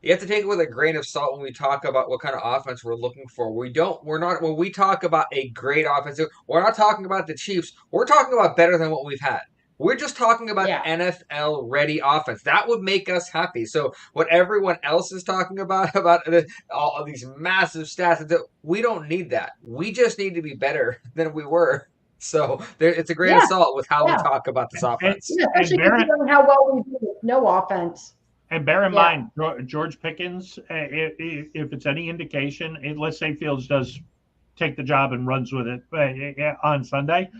you have to take it with a grain of salt when we talk about what kind of offense we're looking for. When we talk about a great offense, we're not talking about the Chiefs. We're talking about better than what we've had. We're just talking about NFL ready offense. That would make us happy. So what everyone else is talking about all of these massive stats, we don't need that. We just need to be better than we were. So it's a grain of salt with how we talk about this offense. Especially considering how well we do with no offense. And bear in mind, George Pickens, if it's any indication, let's say Fields does take the job and runs with it on Sunday.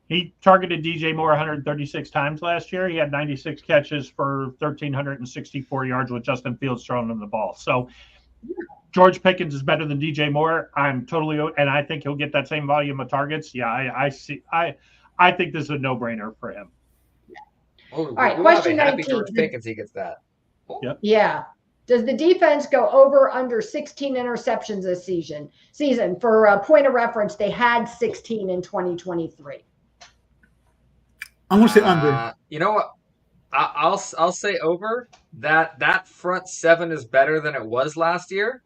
He targeted DJ Moore 136 times last year. He had 96 catches for 1,364 yards with Justin Fields throwing him the ball. So George Pickens is better than DJ Moore. And I think he'll get that same volume of targets. Yeah, I think this is a no-brainer for him. All right, question 19. George Pickens, he gets that. Yep. Yeah. Does the defense go over under 16 interceptions this season? For a point of reference, they had 16 in 2023. I'm gonna say under. You know what? I'll say over. That front seven is better than it was last year,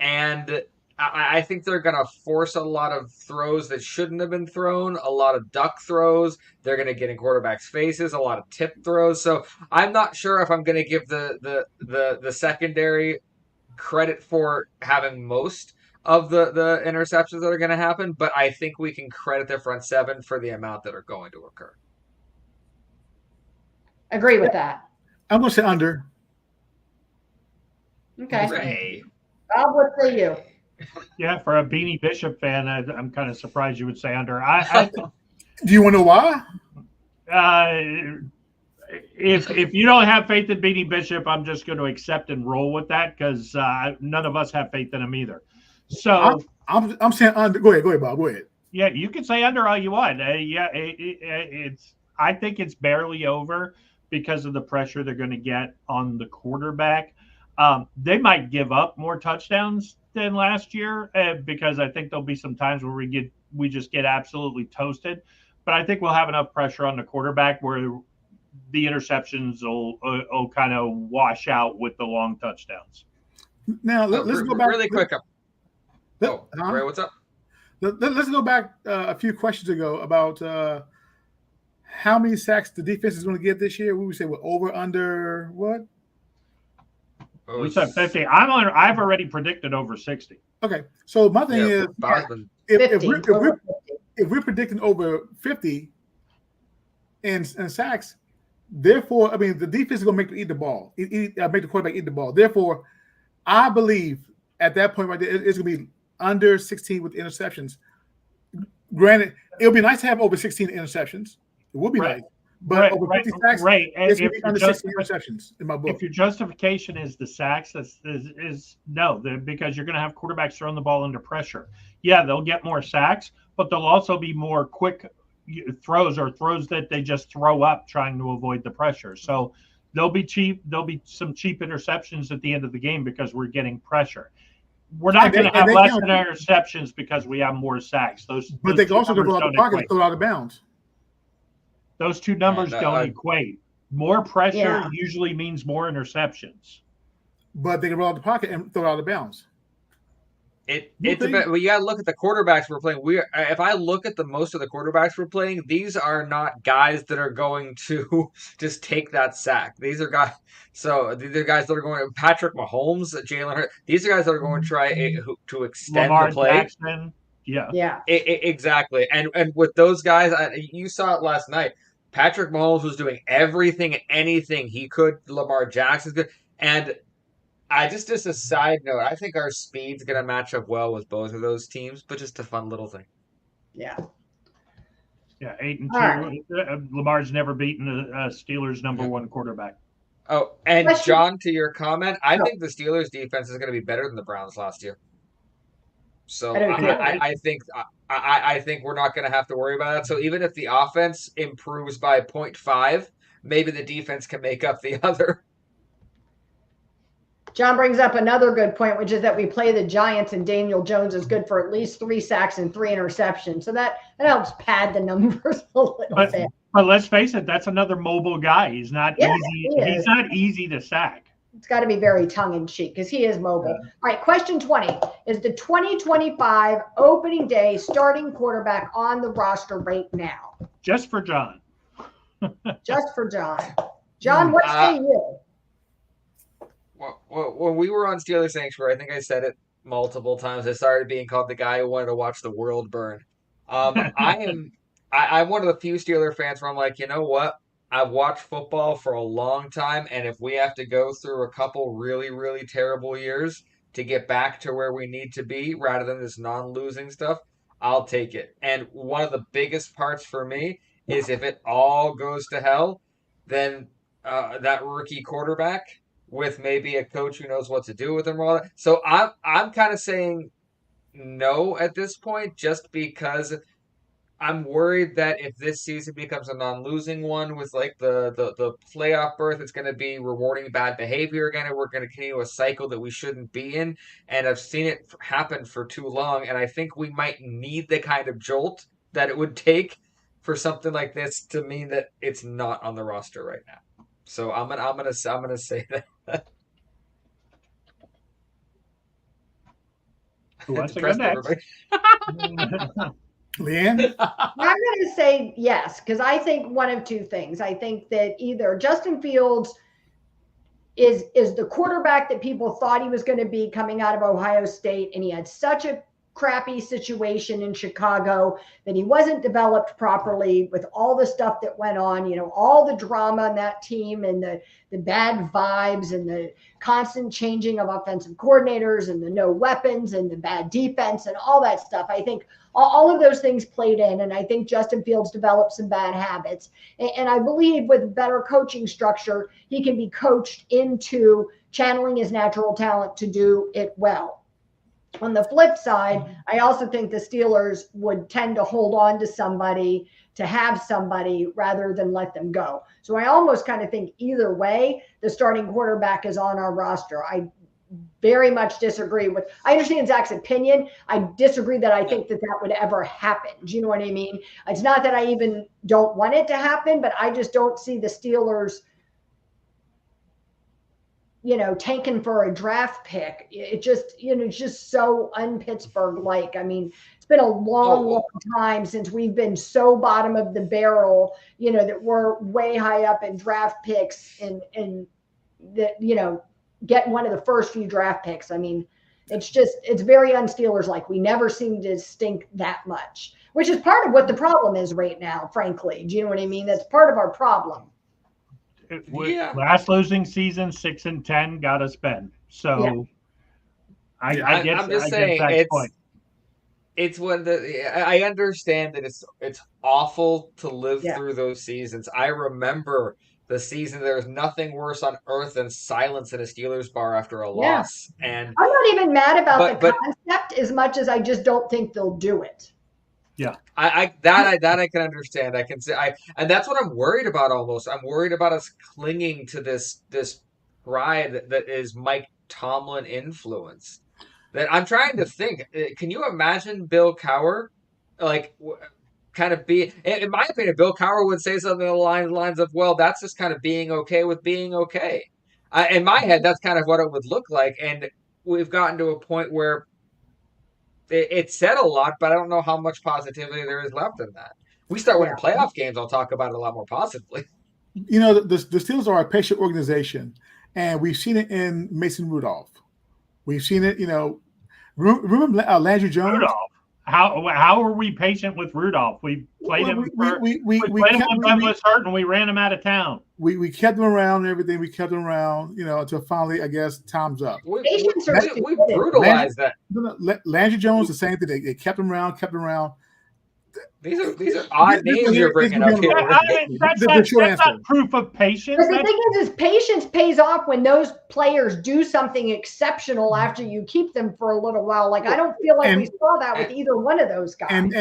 and I think they're gonna force a lot of throws that shouldn't have been thrown. A lot of duck throws. They're gonna get in quarterbacks' faces. A lot of tip throws. So I'm not sure if I'm gonna give the secondary credit for having most of the interceptions that are gonna happen, but I think we can credit the front seven for the amount that are going to occur. Agree with that. I'm going to say under. Okay. Ray. Bob, what say you? Yeah, for a Beanie Bishop fan, I'm kind of surprised you would say under. Do you want to know why? If you don't have faith in Beanie Bishop, I'm just going to accept and roll with that because none of us have faith in him either. So I'm saying under. Go ahead, Bob. Go ahead. Yeah, you can say under all you want. I think it's barely over because of the pressure they're going to get on the quarterback. They might give up more touchdowns than last year because I think there'll be some times where we just get absolutely toasted. But I think we'll have enough pressure on the quarterback where the interceptions will kind of wash out with the long touchdowns. Now let's go back really quick. Ray, what's up? Let's go back a few questions ago about how many sacks the defense is going to get this year. We would say over, under, what? We said 50. I've already predicted over 60. Okay, so my thing is, if we're predicting over 50 in sacks, therefore, I mean, the defense is going to make them eat the ball, make the quarterback eat the ball. Therefore, I believe at that point right there, it's going to be under 16 with interceptions. Granted, it would be nice to have over 16 interceptions. It would be nice. But over 50 sacks, it's going to be under 16 interceptions in my book. If your justification is the sacks, is no, because you're going to have quarterbacks throwing the ball under pressure. Yeah, they'll get more sacks, but there'll also be more quick throws or throws that they just throw up trying to avoid the pressure. So there'll be some cheap interceptions at the end of the game because we're getting pressure. We're not going to have less interceptions because we have more sacks. But they can also go out the pocket and throw out of bounds. Those two numbers don't equate. More pressure usually means more interceptions. But they can roll out the pocket and throw out of bounds. It's a bit. Well, you got to look at the quarterbacks we're playing. If I look at the most of the quarterbacks we're playing, these are not guys that are going to just take that sack. These are guys. So these are guys that are going. Patrick Mahomes, Jalen Hurts. These are guys that are going to try to extend Lamar the play. Jackson. Yeah. Yeah. Exactly. And with those guys, you saw it last night. Patrick Mahomes was doing everything and anything he could. Lamar Jackson's good. And just a side note, I think our speed's going to match up well with both of those teams, but just a fun little thing. Yeah. Yeah, 8-2. Right. Lamar's never beaten a Steelers number one quarterback. Oh, and John, to your comment, I think the Steelers defense is going to be better than the Browns last year. So I think we're not going to have to worry about that. So even if the offense improves by 0.5, maybe the defense can make up the other. John brings up another good point, which is that we play the Giants and Daniel Jones is good for at least 3 sacks and 3 interceptions. So that helps pad the numbers a little bit. But let's face it, that's another mobile guy. He's not easy. He's not easy to sack. It's got to be very tongue-in-cheek because he is mobile. Yeah. All right, question 20. Is the 2025 opening day starting quarterback on the roster right now? Just for John. Just for John. John, what say you? Well, when we were on Steelers Sanctuary, I think I said it multiple times. I started being called the guy who wanted to watch the world burn. I'm one of the few Steeler fans where I'm like, you know what? I've watched football for a long time, and if we have to go through a couple really, really terrible years to get back to where we need to be rather than this non-losing stuff, I'll take it. And one of the biggest parts for me is if it all goes to hell, then that rookie quarterback with maybe a coach who knows what to do with him. All that. So I'm kind of saying no at this point, just because I'm worried that if this season becomes a non-losing one with like the playoff berth, it's going to be rewarding bad behavior again, and we're going to continue a cycle that we shouldn't be in. And I've seen it happen for too long, and I think we might need the kind of jolt that it would take for something like this to mean that it's not on the roster right now. So I'm gonna say that. Who wants to go next? Leanne? I'm going to say yes, because I think one of two things. I think that either Justin Fields is the quarterback that people thought he was going to be coming out of Ohio State, and he had such a crappy situation in Chicago that he wasn't developed properly with all the stuff that went on, all the drama on that team and the bad vibes and the constant changing of offensive coordinators and the no weapons and the bad defense and all that stuff. I think all of those things played in, and I think Justin Fields developed some bad habits. And I believe with better coaching structure, he can be coached into channeling his natural talent to do it well. On the flip side, I also think the Steelers would tend to hold on to somebody, to have somebody rather than let them go. So I almost kind of think either way, the starting quarterback is on our roster. I very much disagree with, I understand Zach's opinion. I disagree that I think that would ever happen. Do you know what I mean? It's not that I even don't want it to happen, but I just don't see the Steelers tanking for a draft pick. It just, it's just so un-Pittsburgh-like. I mean, it's been a long time since we've been so bottom of the barrel, that we're way high up in draft picks and that, get one of the first few draft picks. I mean, it's very un-Steelers-like. We never seem to stink that much, which is part of what the problem is right now, frankly. Do you know what I mean? That's part of our problem. Last losing season, 6-10 got us Ben. So I get that point. It's when I understand that it's awful to live through those seasons. I remember the season there was nothing worse on earth than silence in a Steelers bar after a loss. And I'm not even mad about the concept as much as I just don't think they'll do it. Yeah, I can understand. I can say and that's what I'm worried about. Almost, I'm worried about us clinging to this pride that is Mike Tomlin influence. That I'm trying to think. Can you imagine Bill Cowher, kind of be? In my opinion, Bill Cowher would say something along the lines of, "Well, that's just kind of being okay with being okay." In my head, that's kind of what it would look like, and we've gotten to a point where it said a lot, but I don't know how much positivity there is left in that. We start winning playoff games, I'll talk about it a lot more positively. You know, the Steelers are a patient organization, and we've seen it in Mason Rudolph. We've seen it, you know. Remember Landry Jones? Rudolph. How are we patient with Rudolph? We played him. We played him when Ben was hurt, and we ran him out of town. We kept him around and everything. We kept him around, you know, until finally, I guess, time's up. We brutalized that. Landry Jones, the same thing. They kept him around. These are odd names you're bringing up here. That's not proof of patience. But the thing is patience pays off when those players do something exceptional after you keep them for a little while. Like, I don't feel like we saw that with either one of those guys.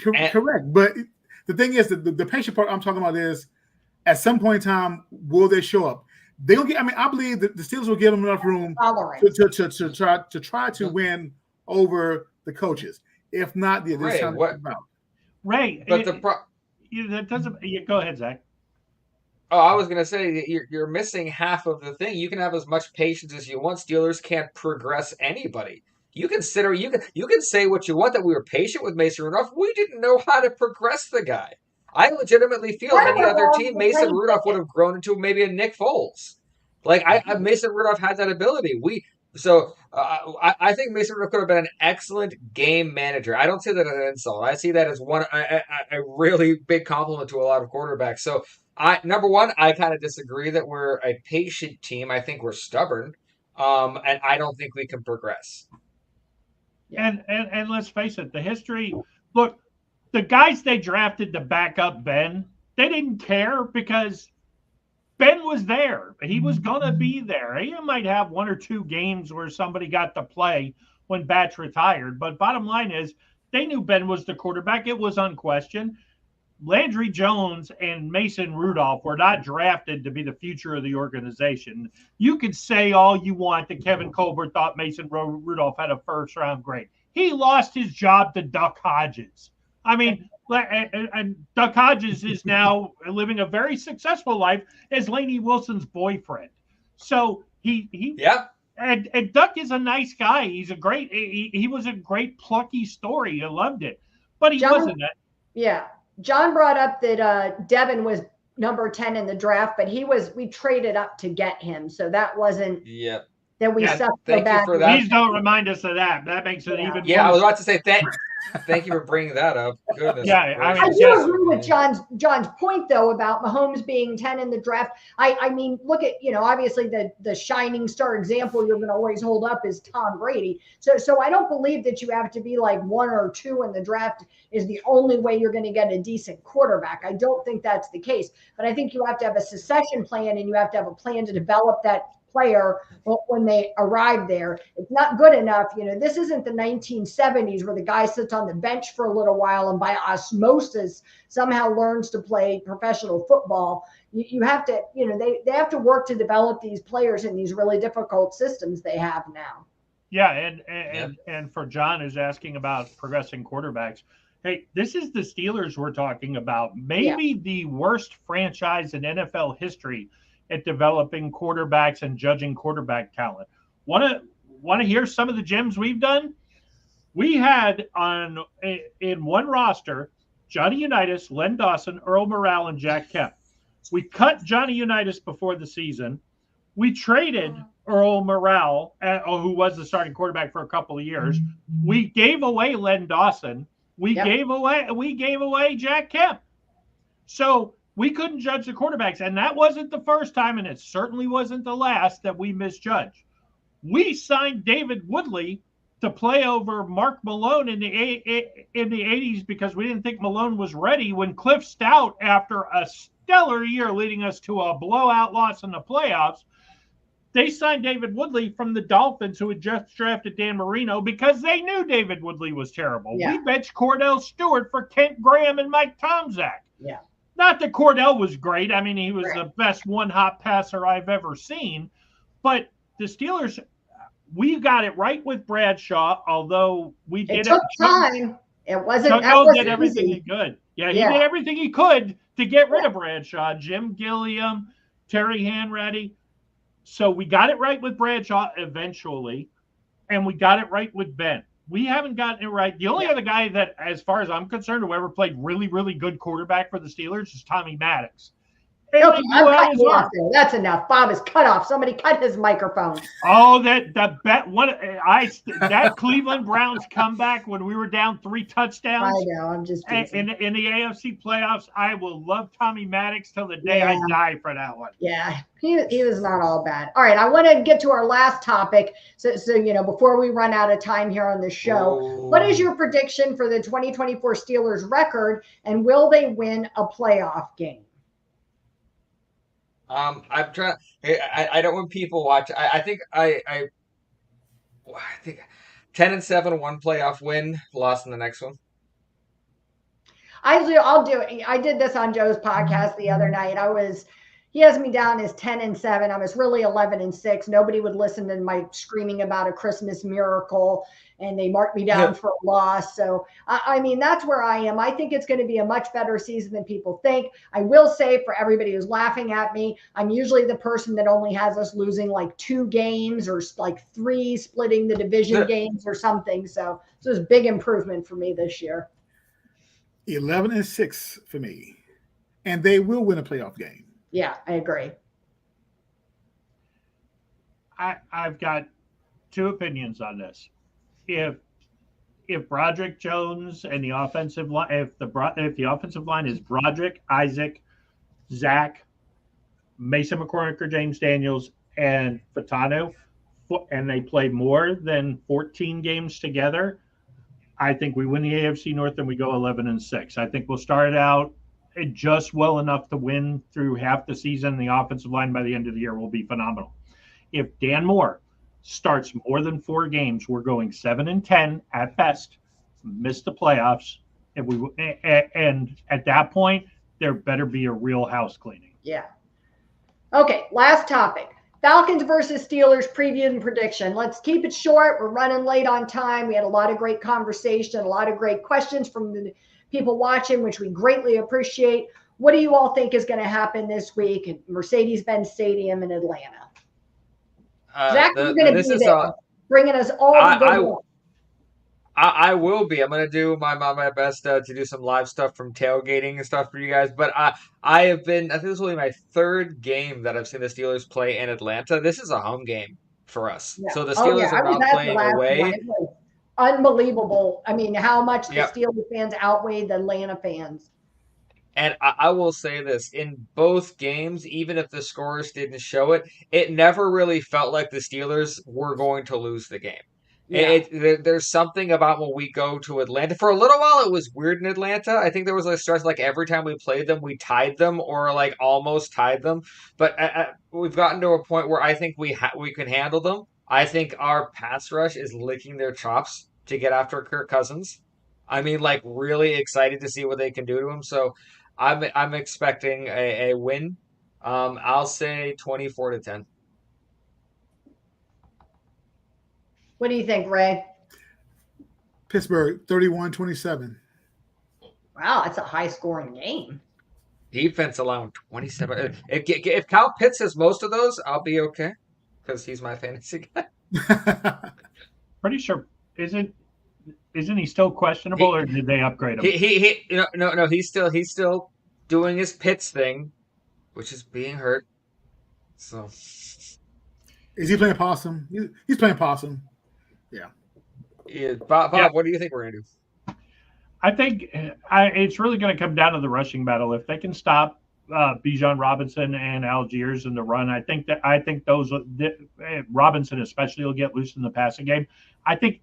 Correct. But the thing is, the patient part I'm talking about is, at some point in time, will they show up? They don't get. I mean, I believe that the Steelers will give them enough room to try to win over the coaches. If not, there's time to think about. Ray, but that doesn't. Go ahead, Zach. Oh, I was gonna say you're missing half of the thing. You can have as much patience as you want. Steelers can't progress anybody. You can say what you want, that we were patient with Mason Rudolph. We didn't know how to progress the guy. I legitimately feel any other team, Mason Rudolph would have grown into maybe a Nick Foles. Like Mason Rudolph had that ability. I think Mason Rudolph could have been an excellent game manager. I don't see that as an insult. I see that as a really big compliment to a lot of quarterbacks. So, number one, I kind of disagree that we're a patient team. I think we're stubborn, and I don't think we can progress. And let's face it, the history. Look, the guys they drafted to back up Ben, they didn't care because Ben was there. He was going to be there. He might have one or two games where somebody got to play when Batch retired. But bottom line is, they knew Ben was the quarterback. It was unquestioned. Landry Jones and Mason Rudolph were not drafted to be the future of the organization. You could say all you want that Kevin Colbert thought Mason Rudolph had a first-round grade. He lost his job to Duck Hodges. I mean, and Duck Hodges is now living a very successful life as Lainey Wilson's boyfriend. So and Duck is a nice guy. He's a great. He was a great plucky story. I loved it, but he wasn't that. Yeah, John brought up that Devin was number 10 in the draft, but we traded up to get him, so that wasn't. Yep. That we sucked so bad. Please don't remind us of that. That makes it even worse. Yeah, I was about to say thank you for bringing that up. Goodness. Yeah, I do agree with John's point though about Mahomes being 10 in the draft. I mean, look at, obviously the shining star example you're going to always hold up is Tom Brady. So I don't believe that you have to be like 1 or 2 in the draft is the only way you're going to get a decent quarterback. I don't think that's the case, but I think you have to have a succession plan and you have to have a plan to develop that player when they arrive there. It's not good enough. This isn't the 1970s where the guy sits on the bench for a little while and by osmosis somehow learns to play professional football. You have to, they have to work to develop these players in these really difficult systems they have now. Yeah, and for John who's asking about progressing quarterbacks, hey, this is the Steelers we're talking about. Maybe the worst franchise in NFL history at developing quarterbacks and judging quarterback talent. Want to hear some of the gems we've done? We had in one roster Johnny Unitas, Len Dawson, Earl Morrall, and Jack Kemp. We cut Johnny Unitas before the season. We traded Earl Morrall, who was the starting quarterback for a couple of years. We gave away Len Dawson. We gave away Jack Kemp. So we couldn't judge the quarterbacks, and that wasn't the first time, and it certainly wasn't the last that we misjudged. We signed David Woodley to play over Mark Malone in the 80s because we didn't think Malone was ready when Cliff Stout, after a stellar year leading us to a blowout loss in the playoffs, they signed David Woodley from the Dolphins, who had just drafted Dan Marino, because they knew David Woodley was terrible. Yeah. We benched Cordell Stewart for Kent Graham and Mike Tomczak. Yeah. Not that Cordell was great. I mean, he was the best one-hop passer I've ever seen. But the Steelers, we got it right with Bradshaw, although we did it. It took time. It wasn't did everything he could. Yeah, he did everything he could to get rid of Bradshaw. Jim Gilliam, Terry Hanratty. So we got it right with Bradshaw eventually, and we got it right with Ben. We haven't gotten it right. The only other guy that, as far as I'm concerned, who ever played really, really good quarterback for the Steelers is Tommy Maddox. Okay, I'm cutting you off there. That's enough. Bob is cut off. Somebody cut his microphone. Oh, that Cleveland Browns comeback when we were down 3 touchdowns. I know. I'm just in the AFC playoffs. I will love Tommy Maddox till the day I die for that one. Yeah, he was not all bad. All right, I want to get to our last topic. So before we run out of time here on the show, what is your prediction for the 2024 Steelers record, and will they win a playoff game? I'm trying. I don't want people watch. I think 10-7, 1 playoff win, lost in the next one. I'll do it. I did this on Joe's podcast the other night. He has me down as 10-7. I was really 11-6. Nobody would listen to my screaming about a Christmas miracle, and they marked me down for a loss. So, I mean, that's where I am. I think it's going to be a much better season than people think. I will say, for everybody who's laughing at me, I'm usually the person that only has us losing like 2 games or like 3 splitting the division games or something. So it's a big improvement for me this year. 11-6 for me, and they will win a playoff game. Yeah, I agree. I've got 2 opinions on this. If Broderick Jones and the offensive line, if the offensive line is Broderick, Isaac, Zach, Mason McCormick or James Daniels, and Fatano, and they play more than 14 games together, I think we win the AFC North and we go 11-6. I think we'll start out just well enough to win through half the season. The offensive line by the end of the year will be phenomenal. If Dan Moore starts more than 4 games, we're going 7-10 at best, miss the playoffs, and at that point there better be a real house cleaning. Yeah. Okay, last topic. Falcons versus Steelers preview and prediction. Let's keep it short. We're running late on time. We had a lot of great conversation, a lot of great questions from the people watching, which we greatly appreciate. What do you all think is going to happen this week at Mercedes-Benz Stadium in Atlanta? Zach, you're going to be there, bringing us all the good ones. I will be. I'm going to do my best to do some live stuff from tailgating and stuff for you guys. But I think this is only my 3rd game that I've seen the Steelers play in Atlanta. This is a home game for us. Yeah. So the Steelers are not playing away. It was unbelievable. I mean, how much the Steelers fans outweighed the Atlanta fans. And I will say this, in both games, even if the scores didn't show it, it never really felt like the Steelers were going to lose the game. Yeah. There's something about when we go to Atlanta. For a little while, it was weird in Atlanta. I think there was a stretch like every time we played them, we tied them or like almost tied them. But we've gotten to a point where I think we can handle them. I think our pass rush is licking their chops to get after Kirk Cousins. I mean, like really excited to see what they can do to him. So I'm expecting a win. I'll say 24-10. What do you think, Ray? Pittsburgh, 31-27. Wow, that's a high-scoring game. Defense allowing 27. If Kyle Pitts has most of those, I'll be okay because he's my fantasy guy. Pretty sure isn't he still questionable, or did they upgrade him? No. He's still doing his Pitts thing, which is being hurt. So, is he playing possum? He's playing possum. Yeah. Bob, what do you think we're going to do? I think it's really going to come down to the rushing battle. If they can stop Bijan Robinson and Algiers in the run, I think those Robinson especially will get loose in the passing game. I think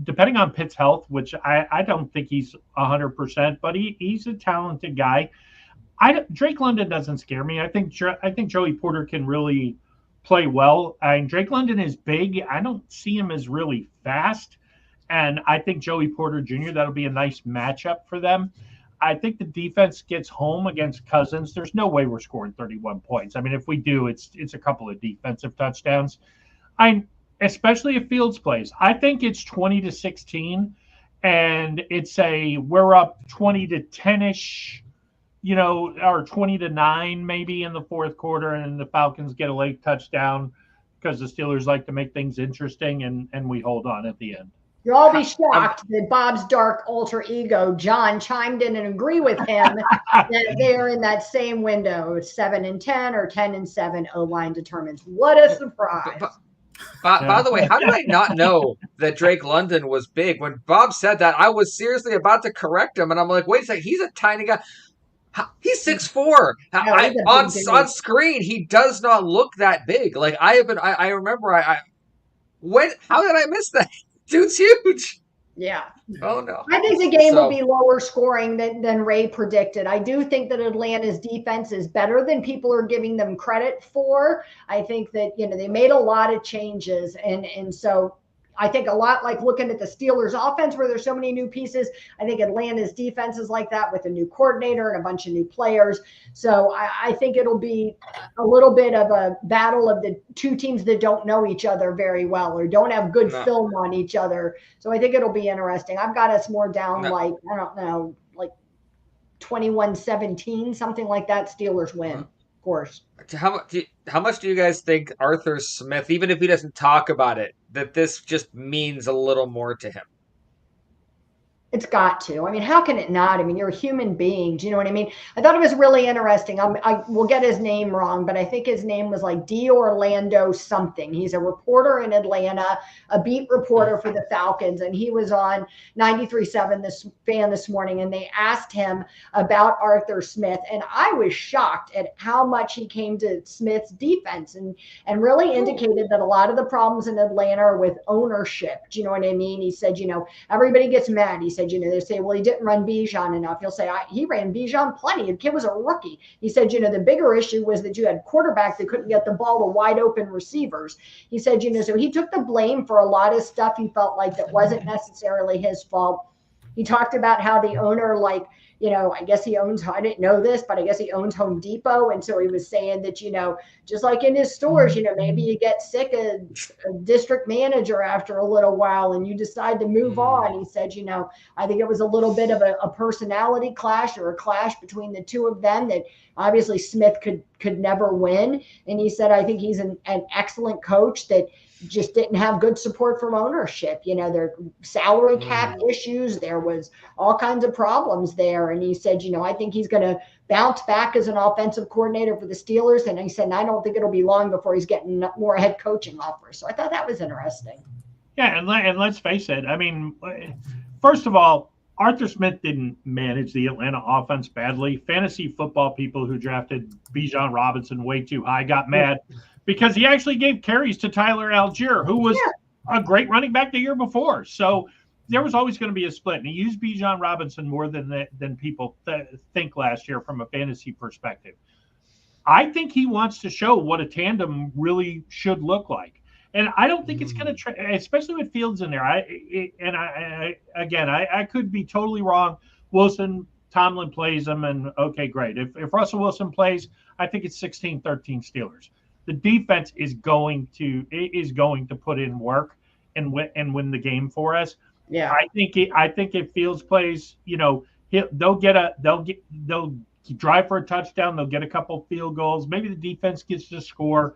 depending on Pitt's health, which I don't think he's 100%, but he's a talented guy. Drake London doesn't scare me. I think Joey Porter can really play well. Drake London is big. I don't see him as really fast. And I think Joey Porter Jr., that'll be a nice matchup for them. I think the defense gets home against Cousins. There's no way we're scoring 31 points. I mean, if we do, it's a couple of defensive touchdowns. Especially if Fields plays. I think it's 20-16, and we're up 20-10-ish, or 20-9 maybe in the 4th quarter, and the Falcons get a late touchdown because the Steelers like to make things interesting, and we hold on at the end. You'll all be shocked that Bob's dark alter ego, John, chimed in and agree with him that they're in that same window, 7-10 or 10-7. O-line determines. What a surprise! By the way, how did I not know that Drake London was big? When Bob said that, I was seriously about to correct him, and I'm like, wait a second, he's a tiny guy. He's 6'4". On screen, he does not look that big. Like I remember how did I miss that? Dude's huge. Yeah. Oh no. I think the game will be lower scoring than Ray predicted. I do think that Atlanta's defense is better than people are giving them credit for. I think that, they made a lot of changes. And so I think a lot like looking at the Steelers offense where there's so many new pieces. I think Atlanta's defense is like that with a new coordinator and a bunch of new players. So I think it'll be a little bit of a battle of the two teams that don't know each other very well or don't have good film on each other. So I think it'll be interesting. I've got us more down like 21-17, something like that. Steelers win, of course. How much do you guys think Arthur Smith, even if he doesn't talk about it, that this just means a little more to him? It's got to. I mean, how can it not? I mean, you're a human being. Do you know what I mean? I thought it was really interesting. I will get his name wrong, but I think his name was like D. Orlando something. He's a reporter in Atlanta, a beat reporter for the Falcons, and he was on 93.7 this morning, and they asked him about Arthur Smith, and I was shocked at how much he came to Smith's defense and really indicated that a lot of the problems in Atlanta are with ownership. Do you know what I mean? He said, everybody gets mad. He said, they say, well, he didn't run Bijan enough. He'll say, he ran Bijan plenty. The kid was a rookie. He said, the bigger issue was that you had quarterbacks that couldn't get the ball to wide open receivers. He said, so he took the blame for a lot of stuff he felt like that wasn't necessarily his fault. He talked about how the owner, I guess he owns, I didn't know this, but I guess he owns Home Depot. And so he was saying that, just like in his stores, maybe you get sick of a district manager after a little while and you decide to move on. He said, I think it was a little bit of a personality clash or a clash between the two of them that obviously Smith could never win. And he said, I think he's an excellent coach that just didn't have good support from ownership. Their salary cap issues, there was all kinds of problems there. And he said, I think he's going to bounce back as an offensive coordinator for the Steelers. And he said, I don't think it'll be long before he's getting more head coaching offers. So I thought that was interesting. Yeah. And let's face it. I mean, first of all, Arthur Smith didn't manage the Atlanta offense badly. Fantasy football people who drafted Bijan Robinson way too high got mad because he actually gave carries to Tyler Algier, who was a great running back the year before. So there was always going to be a split. And he used Bijan Robinson more than people think last year from a fantasy perspective. I think he wants to show what a tandem really should look like. And I don't think it's going to, especially with Fields in there. I could be totally wrong. Tomlin plays him, and okay, great. If Russell Wilson plays, I think it's 16-13 Steelers. The defense is going to put in work and win the game for us. Yeah, I think if Fields plays, they'll drive for a touchdown. They'll get a couple field goals. Maybe the defense gets to score.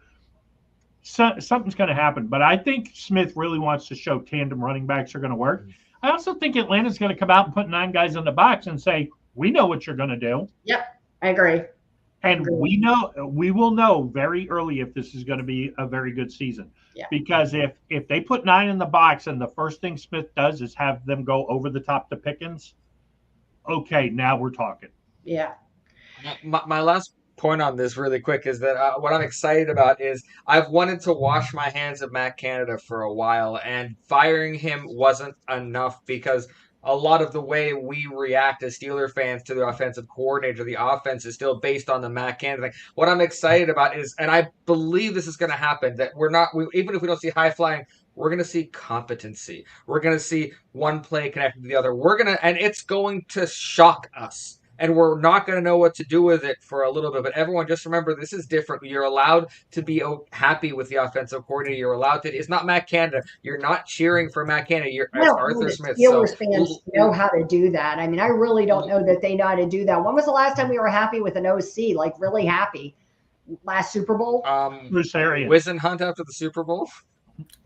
Something's going to happen. But I think Smith really wants to show tandem running backs are going to work. I also think Atlanta's going to come out and put 9 guys in the box and say, we know what you're going to do. Yep, I agree. And we will know very early if this is going to be a very good season. Yeah. Because if they put 9 in the box and the first thing Smith does is have them go over the top to Pickens, okay, now we're talking. Yeah. My last point on this really quick is that what I'm excited about is I've wanted to wash my hands of Matt Canada for a while, and firing him wasn't enough because a lot of the way we react as Steeler fans to the offensive coordinator, the offense is still based on the Matt Canada thing. What I'm excited about is, and I believe this is going to happen, that even if we don't see high flying, we're going to see competency. We're going to see one play connected to the other. And it's going to shock us. And we're not going to know what to do with it for a little bit. But everyone, just remember, this is different. You're allowed to be happy with the offensive coordinator. You're allowed to. It's not Matt Canada. You're not cheering for Matt Canada. You're Arthur Smith. Steelers fans know how to do that. I mean, I really don't know that they know how to do that. When was the last time we were happy with an OC? Like really happy? Last Super Bowl? Bruce Arians. Wizenhunt after the Super Bowl.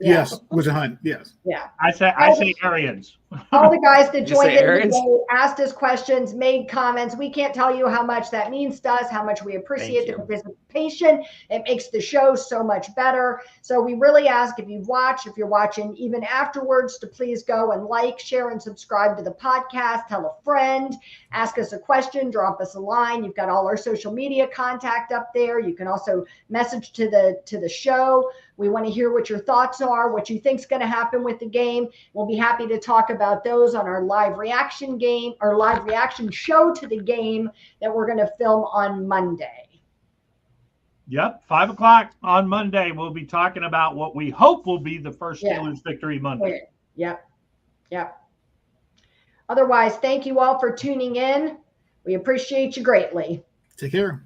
Yes, was a hunt. Yes. Yeah. I say Arians. All the guys that You joined say in Arians? today, asked us questions, made comments. We can't tell you how much that means to us, how much we appreciate the you. participation. It makes the show so much better. So we really ask, if you've watched, if you're watching even afterwards, to please go and like, share, and subscribe to the podcast. Tell a friend, ask us a question, drop us a line. You've got all our social media contact up there. You can also message to the show. We want to hear what your thoughts are, what you think is going to happen with the game. We'll be happy to talk about those on our live reaction game, or live reaction show to the game that we're going to film on Monday. Yep, 5 o'clock on Monday. We'll be talking about what we hope will be the first Yeah. Steelers victory Monday. Yep. Otherwise, thank you all for tuning in. We appreciate you greatly. Take care.